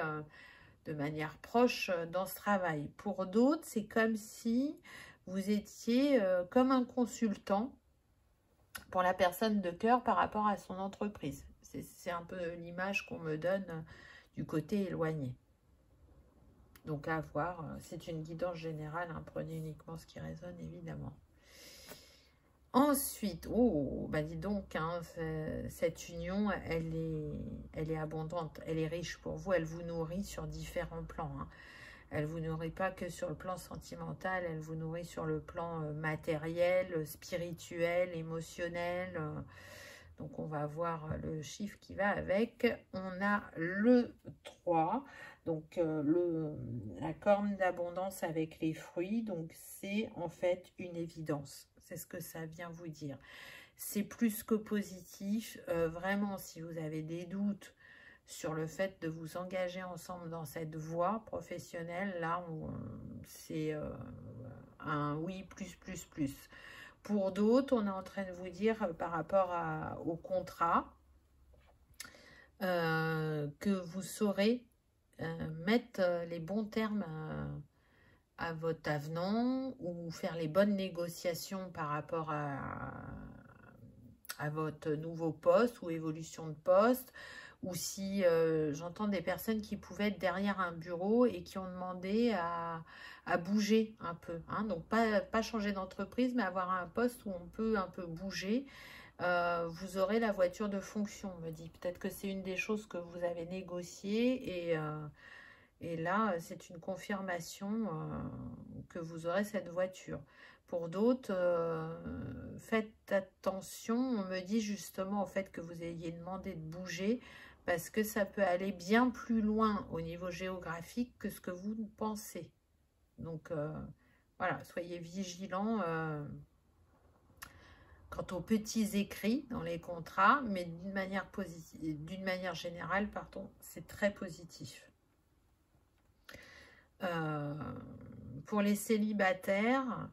de manière proche dans ce travail. Pour d'autres, c'est comme si vous étiez comme un consultant pour la personne de cœur par rapport à son entreprise. C'est un peu l'image qu'on me donne du côté éloigné. Donc à voir, c'est une guidance générale, hein, prenez uniquement ce qui résonne évidemment. Ensuite, oh, bah dis donc, hein, cette union, elle est abondante, elle est riche pour vous, elle vous nourrit sur différents plans, hein. Elle vous nourrit pas que sur le plan sentimental, elle vous nourrit sur le plan matériel, spirituel, émotionnel. Donc, on va voir le chiffre qui va avec. On a le 3, donc la corne d'abondance avec les fruits. Donc, c'est en fait une évidence. C'est ce que ça vient vous dire. C'est plus que positif. Vraiment, si vous avez des doutes sur le fait de vous engager ensemble dans cette voie professionnelle, là, c'est un oui plus, plus, plus. Pour d'autres, on est en train de vous dire par rapport au contrat que vous saurez mettre les bons termes à votre avenant ou faire les bonnes négociations par rapport à votre nouveau poste ou évolution de poste, ou si j'entends des personnes qui pouvaient être derrière un bureau et qui ont demandé à bouger un peu, hein. Donc pas changer d'entreprise, mais avoir un poste où on peut un peu bouger. Vous aurez la voiture de fonction, me dit. Peut-être que c'est une des choses que vous avez négociées et là, c'est une confirmation que vous aurez cette voiture. Pour d'autres, faites attention. On me dit justement au fait que vous ayez demandé de bouger parce que ça peut aller bien plus loin au niveau géographique que ce que vous pensez. Donc, voilà, soyez vigilants quant aux petits écrits dans les contrats, mais d'une manière générale, pardon, c'est très positif. Pour les célibataires,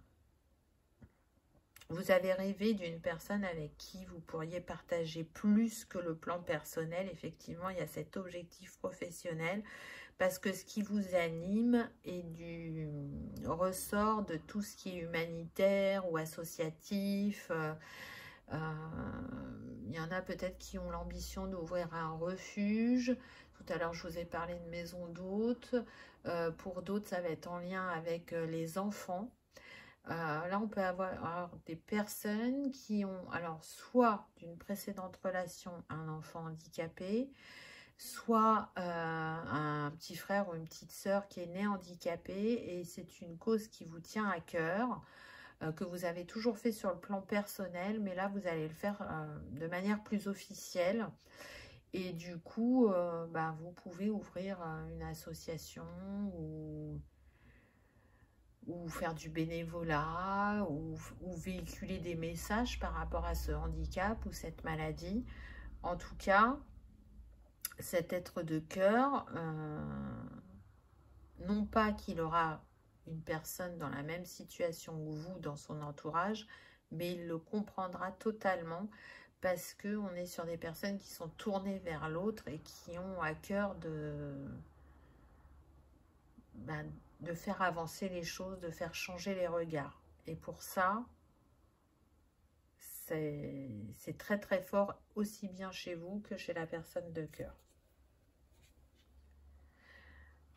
vous avez rêvé d'une personne avec qui vous pourriez partager plus que le plan personnel. Effectivement, il y a cet objectif professionnel parce que ce qui vous anime est du ressort de tout ce qui est humanitaire ou associatif. Il y en a peut-être qui ont l'ambition d'ouvrir un refuge. Tout à l'heure, je vous ai parlé de maison d'hôtes. Pour d'autres, ça va être en lien avec les enfants. Là, on peut avoir des personnes qui ont, alors, soit d'une précédente relation, un enfant handicapé, soit un petit frère ou une petite sœur qui est né handicapé, et c'est une cause qui vous tient à cœur, que vous avez toujours fait sur le plan personnel, mais là, vous allez le faire de manière plus officielle. Et du coup, bah, vous pouvez ouvrir une association ou faire du bénévolat ou véhiculer des messages par rapport à ce handicap ou cette maladie. En tout cas, cet être de cœur, non pas qu'il aura une personne dans la même situation que vous dans son entourage, mais il le comprendra totalement parce qu'on est sur des personnes qui sont tournées vers l'autre et qui ont à cœur de faire avancer les choses, de faire changer les regards. Et pour ça, c'est très très fort, aussi bien chez vous que chez la personne de cœur.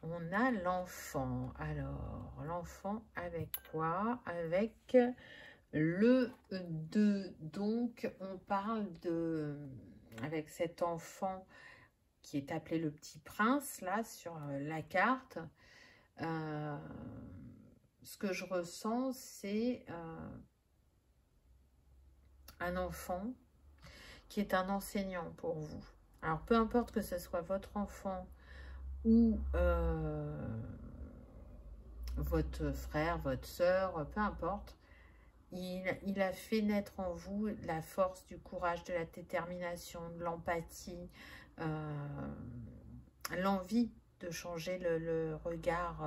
On a l'enfant. Alors, l'enfant avec quoi? Avec le 2. Donc, on parle de... Avec cet enfant qui est appelé le petit prince, là, sur la carte. Ce que je ressens, c'est un enfant qui est un enseignant pour vous. Alors, peu importe que ce soit votre enfant ou votre frère, votre sœur, peu importe, il a fait naître en vous la force, du courage, de la détermination, de l'empathie, l'envie de changer le regard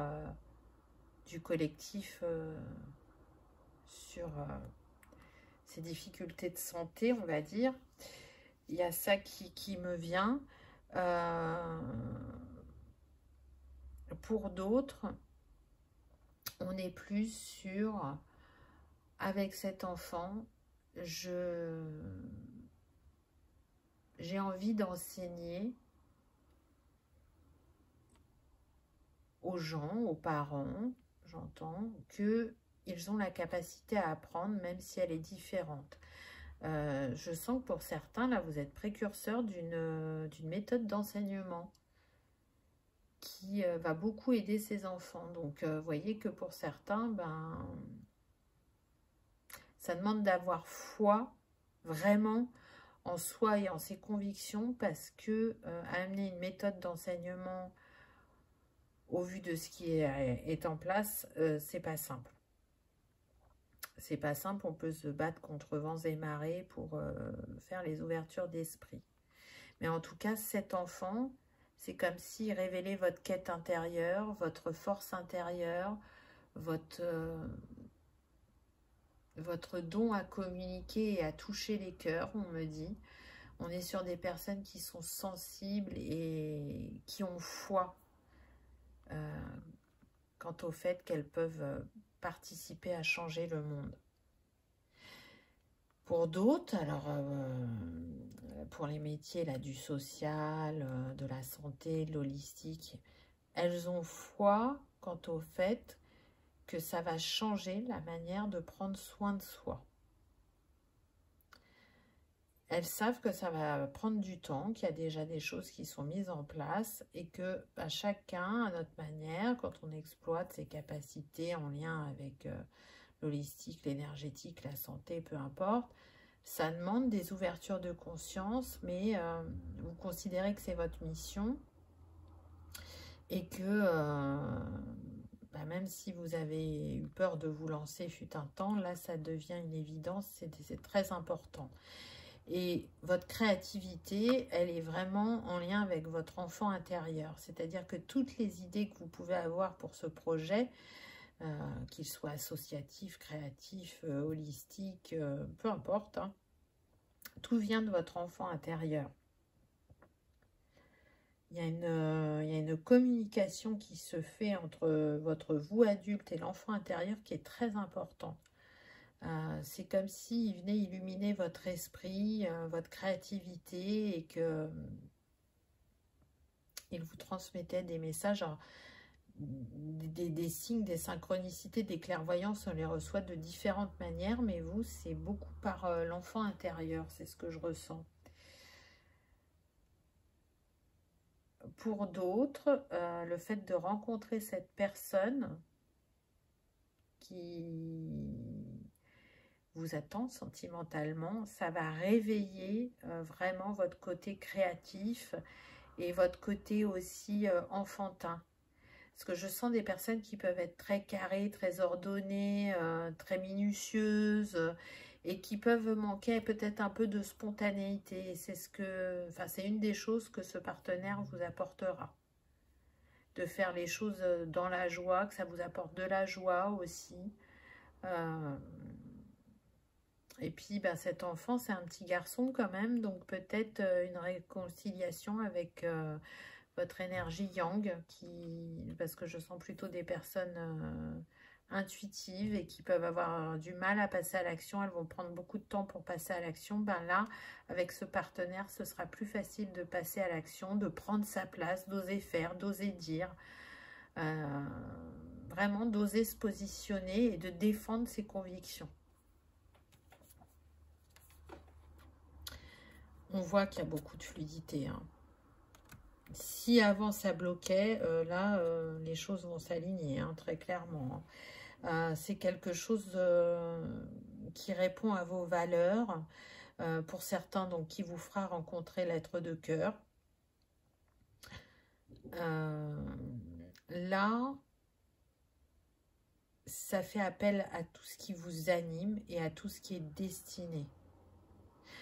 du collectif sur ces difficultés de santé, on va dire. Il y a ça qui me vient. Pour d'autres, on est plus sur, avec cet enfant, j'ai envie d'enseigner aux gens, aux parents, j'entends, que ils ont la capacité à apprendre, même si elle est différente. Je sens que pour certains, là, vous êtes précurseur d'une méthode d'enseignement qui va beaucoup aider ces enfants. Donc, vous voyez que pour certains, ben, ça demande d'avoir foi vraiment en soi et en ses convictions, parce que amener une méthode d'enseignement au vu de ce qui est en place, c'est pas simple. C'est pas simple, on peut se battre contre vents et marées pour faire les ouvertures d'esprit. Mais en tout cas, cet enfant, c'est comme s'il révélait votre quête intérieure, votre force intérieure, votre don à communiquer et à toucher les cœurs, on me dit. On est sur des personnes qui sont sensibles et qui ont foi quant au fait qu'elles peuvent participer à changer le monde. Pour d'autres, alors pour les métiers là, du social, de la santé, de l'holistique, elles ont foi quant au fait que ça va changer la manière de prendre soin de soi. Elles savent que ça va prendre du temps, qu'il y a déjà des choses qui sont mises en place et que bah, chacun, à notre manière, quand on exploite ses capacités en lien avec l'holistique, l'énergétique, la santé, peu importe, ça demande des ouvertures de conscience, mais vous considérez que c'est votre mission et que bah, même si vous avez eu peur de vous lancer fut un temps, là ça devient une évidence, c'est très important. Et votre créativité, elle est vraiment en lien avec votre enfant intérieur. C'est-à-dire que toutes les idées que vous pouvez avoir pour ce projet, qu'il soit associatif, créatif, holistique, peu importe, hein, tout vient de votre enfant intérieur. Il y a une communication qui se fait entre votre vous adulte et l'enfant intérieur qui est très importante. C'est comme s'il venait illuminer votre esprit, votre créativité et que il vous transmettait des messages, des signes, des synchronicités, des clairvoyances. On les reçoit de différentes manières, mais vous, c'est beaucoup par l'enfant intérieur, c'est ce que je ressens. Pour d'autres, le fait de rencontrer cette personne qui vous attend sentimentalement, ça va réveiller vraiment votre côté créatif et votre côté aussi enfantin. Parce que je sens des personnes qui peuvent être très carrées, très ordonnées, très minutieuses et qui peuvent manquer peut-être un peu de spontanéité. C'est une des choses que ce partenaire vous apportera. De faire les choses dans la joie, que ça vous apporte de la joie aussi. Et puis, ben, cet enfant, c'est un petit garçon quand même, donc peut-être une réconciliation avec votre énergie yang, parce que je sens plutôt des personnes intuitives et qui peuvent avoir du mal à passer à l'action. Elles vont prendre beaucoup de temps pour passer à l'action. Ben là, avec ce partenaire, ce sera plus facile de passer à l'action, de prendre sa place, d'oser faire, d'oser dire. Vraiment d'oser se positionner et de défendre ses convictions. On voit qu'il y a beaucoup de fluidité. Hein. Si avant ça bloquait, là, les choses vont s'aligner, hein, très clairement. C'est quelque chose qui répond à vos valeurs. Pour certains, donc, qui vous fera rencontrer l'être de cœur. Là, ça fait appel à tout ce qui vous anime et à tout ce qui est destiné.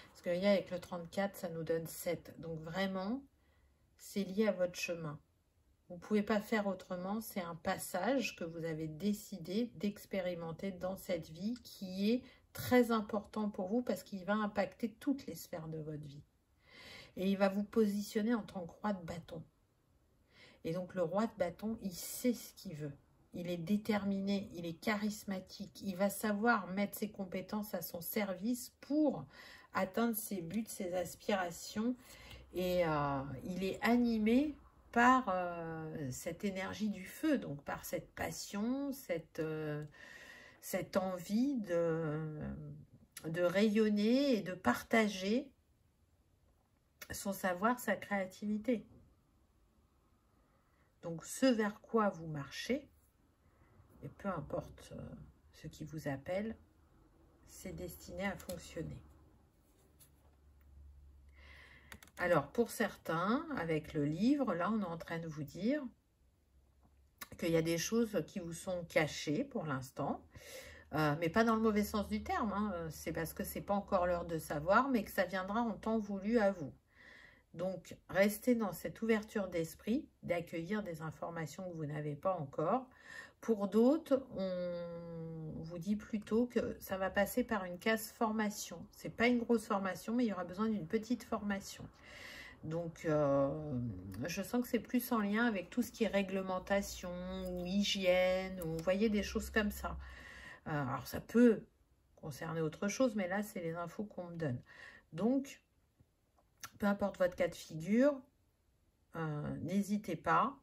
Parce que là, avec le 34, ça nous donne 7. Donc vraiment, c'est lié à votre chemin. Vous ne pouvez pas faire autrement. C'est un passage que vous avez décidé d'expérimenter dans cette vie qui est très important pour vous parce qu'il va impacter toutes les sphères de votre vie. Et il va vous positionner en tant que roi de bâton. Et donc le roi de bâton, il sait ce qu'il veut. Il est déterminé, il est charismatique. Il va savoir mettre ses compétences à son service pour atteindre ses buts, ses aspirations. Et il est animé par cette énergie du feu, donc par cette passion, cette envie de rayonner et de partager son savoir, sa créativité. Donc, ce vers quoi vous marchez, et peu importe ce qui vous appelle, c'est destiné à fonctionner. Alors, pour certains, avec le livre, là, on est en train de vous dire qu'il y a des choses qui vous sont cachées pour l'instant, mais pas dans le mauvais sens du terme, hein. C'est parce que c'est pas encore l'heure de savoir, mais que ça viendra en temps voulu à vous. Donc, restez dans cette ouverture d'esprit, d'accueillir des informations que vous n'avez pas encore. Pour d'autres, on vous dit plutôt que ça va passer par une case formation. C'est pas une grosse formation, mais il y aura besoin d'une petite formation. Donc, je sens que c'est plus en lien avec tout ce qui est réglementation ou hygiène, ou vous voyez, des choses comme ça. Alors, ça peut concerner autre chose, mais là, c'est les infos qu'on me donne. Donc, peu importe votre cas de figure, n'hésitez pas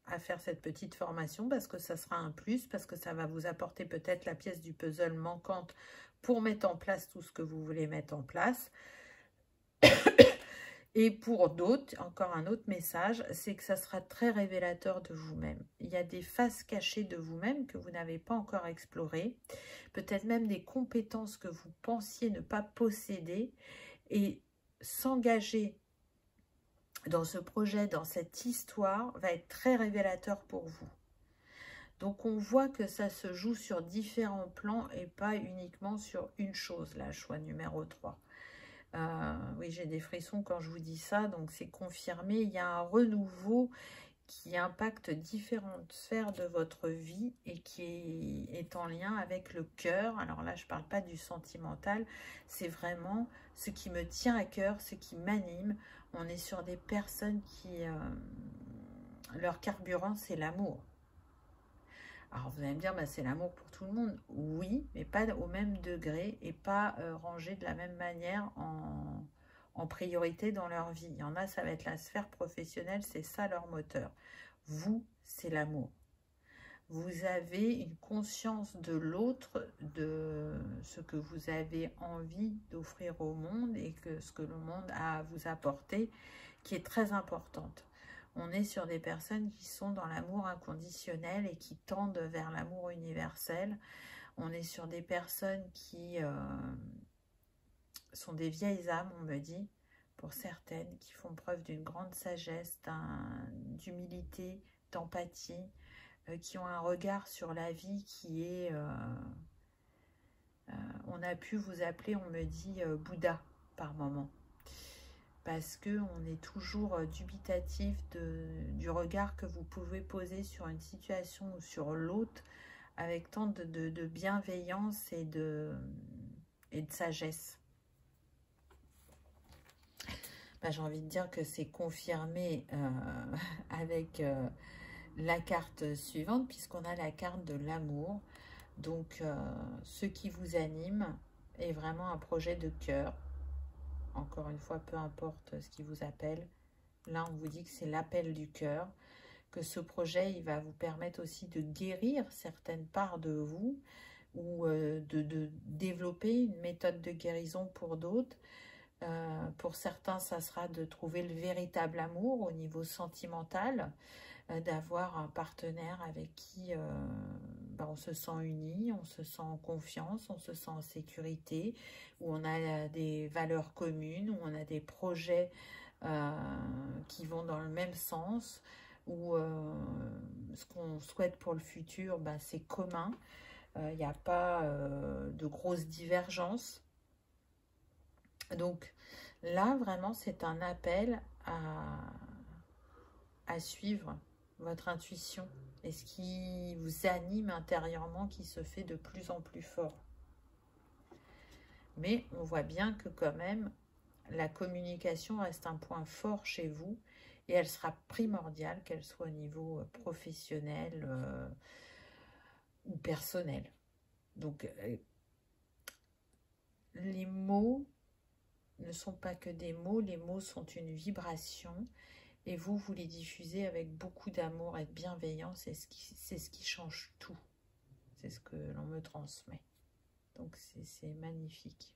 à faire cette petite formation parce que ça sera un plus, parce que ça va vous apporter peut-être la pièce du puzzle manquante pour mettre en place tout ce que vous voulez mettre en place. Et pour d'autres, encore un autre message, c'est que ça sera très révélateur de vous-même. Il y a des faces cachées de vous-même que vous n'avez pas encore explorées, peut-être même des compétences que vous pensiez ne pas posséder, et s'engager dans ce projet, dans cette histoire, va être très révélateur pour vous. Donc, on voit que ça se joue sur différents plans et pas uniquement sur une chose, là, choix numéro 3. Oui, j'ai des frissons quand je vous dis ça, donc c'est confirmé. Il y a un renouveau qui impacte différentes sphères de votre vie et qui est en lien avec le cœur. Alors là, je ne parle pas du sentimental, c'est vraiment ce qui me tient à cœur, ce qui m'anime. On est sur des personnes qui, leur carburant, c'est l'amour. Alors vous allez me dire, bah, c'est l'amour pour tout le monde. Oui, mais pas au même degré et pas rangé de la même manière en priorité dans leur vie. Il y en a, ça va être la sphère professionnelle, c'est ça leur moteur. Vous, c'est l'amour. Vous avez une conscience de l'autre, de ce que vous avez envie d'offrir au monde et que ce que le monde a à vous apporter, qui est très importante. On est sur des personnes qui sont dans l'amour inconditionnel et qui tendent vers l'amour universel. On est sur des personnes qui sont des vieilles âmes, on me dit, pour certaines, qui font preuve d'une grande sagesse, d'humilité, d'empathie, qui ont un regard sur la vie qui est... on a pu vous appeler, on me dit, Bouddha par moment. Parce qu'on est toujours dubitatif du regard que vous pouvez poser sur une situation ou sur l'autre avec tant de bienveillance et de sagesse. Ben, j'ai envie de dire que c'est confirmé avec la carte suivante, puisqu'on a la carte de l'amour. Donc, ce qui vous anime est vraiment un projet de cœur. Encore une fois, peu importe ce qui vous appelle. Là, on vous dit que c'est l'appel du cœur, que ce projet, il va vous permettre aussi de guérir certaines parts de vous ou de développer une méthode de guérison pour d'autres. Pour certains, ça sera de trouver le véritable amour au niveau sentimental, d'avoir un partenaire avec qui on se sent uni, on se sent en confiance, on se sent en sécurité, où on a des valeurs communes, où on a des projets qui vont dans le même sens, où ce qu'on souhaite pour le futur, c'est commun. Il n'y a pas de grosses divergences. Donc là, vraiment, c'est un appel à suivre votre intuition et ce qui vous anime intérieurement qui se fait de plus en plus fort. Mais on voit bien que quand même, la communication reste un point fort chez vous et elle sera primordiale, qu'elle soit au niveau professionnel ou personnel. Donc, les mots ne sont pas que des mots, les mots sont une vibration et vous les diffusez avec beaucoup d'amour et de bienveillance et c'est ce qui change tout. C'est ce que l'on me transmet. Donc, c'est magnifique.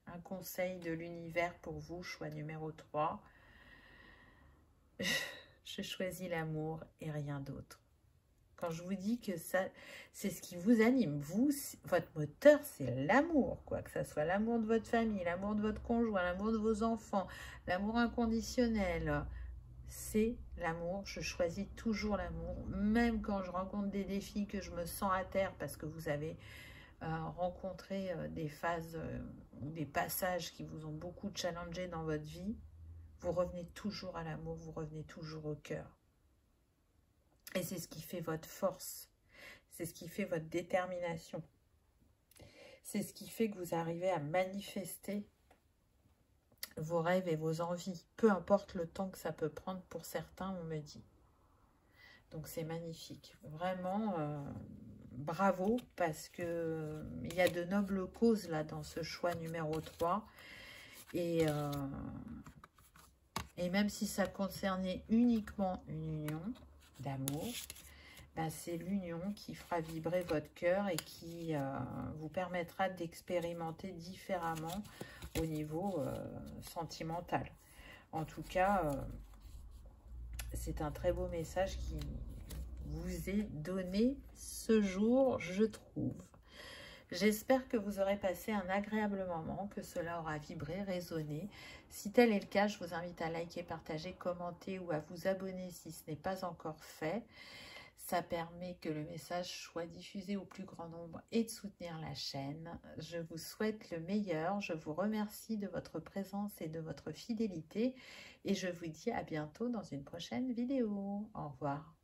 Un conseil de l'univers pour vous, choix numéro 3. Je choisis l'amour et rien d'autre. Quand je vous dis que ça, c'est ce qui vous anime, vous, votre moteur, c'est l'amour, quoi. Que ça soit l'amour de votre famille, l'amour de votre conjoint, l'amour de vos enfants, l'amour inconditionnel, c'est l'amour. Je choisis toujours l'amour, même quand je rencontre des défis, que je me sens à terre parce que vous avez rencontré des phases, des passages qui vous ont beaucoup challengé dans votre vie. Vous revenez toujours à l'amour, vous revenez toujours au cœur. Et c'est ce qui fait votre force. C'est ce qui fait votre détermination. C'est ce qui fait que vous arrivez à manifester vos rêves et vos envies. Peu importe le temps que ça peut prendre pour certains, on me dit. Donc c'est magnifique. Vraiment, bravo, parce que il y a de nobles causes là dans ce choix numéro 3. Et même si ça concernait uniquement une union d'amour, ben c'est l'union qui fera vibrer votre cœur et qui vous permettra d'expérimenter différemment au niveau sentimental. En tout cas, c'est un très beau message qui vous est donné ce jour, je trouve. J'espère que vous aurez passé un agréable moment, que cela aura vibré, résonné. Si tel est le cas, je vous invite à liker, partager, commenter ou à vous abonner si ce n'est pas encore fait. Ça permet que le message soit diffusé au plus grand nombre et de soutenir la chaîne. Je vous souhaite le meilleur. Je vous remercie de votre présence et de votre fidélité. Et je vous dis à bientôt dans une prochaine vidéo. Au revoir.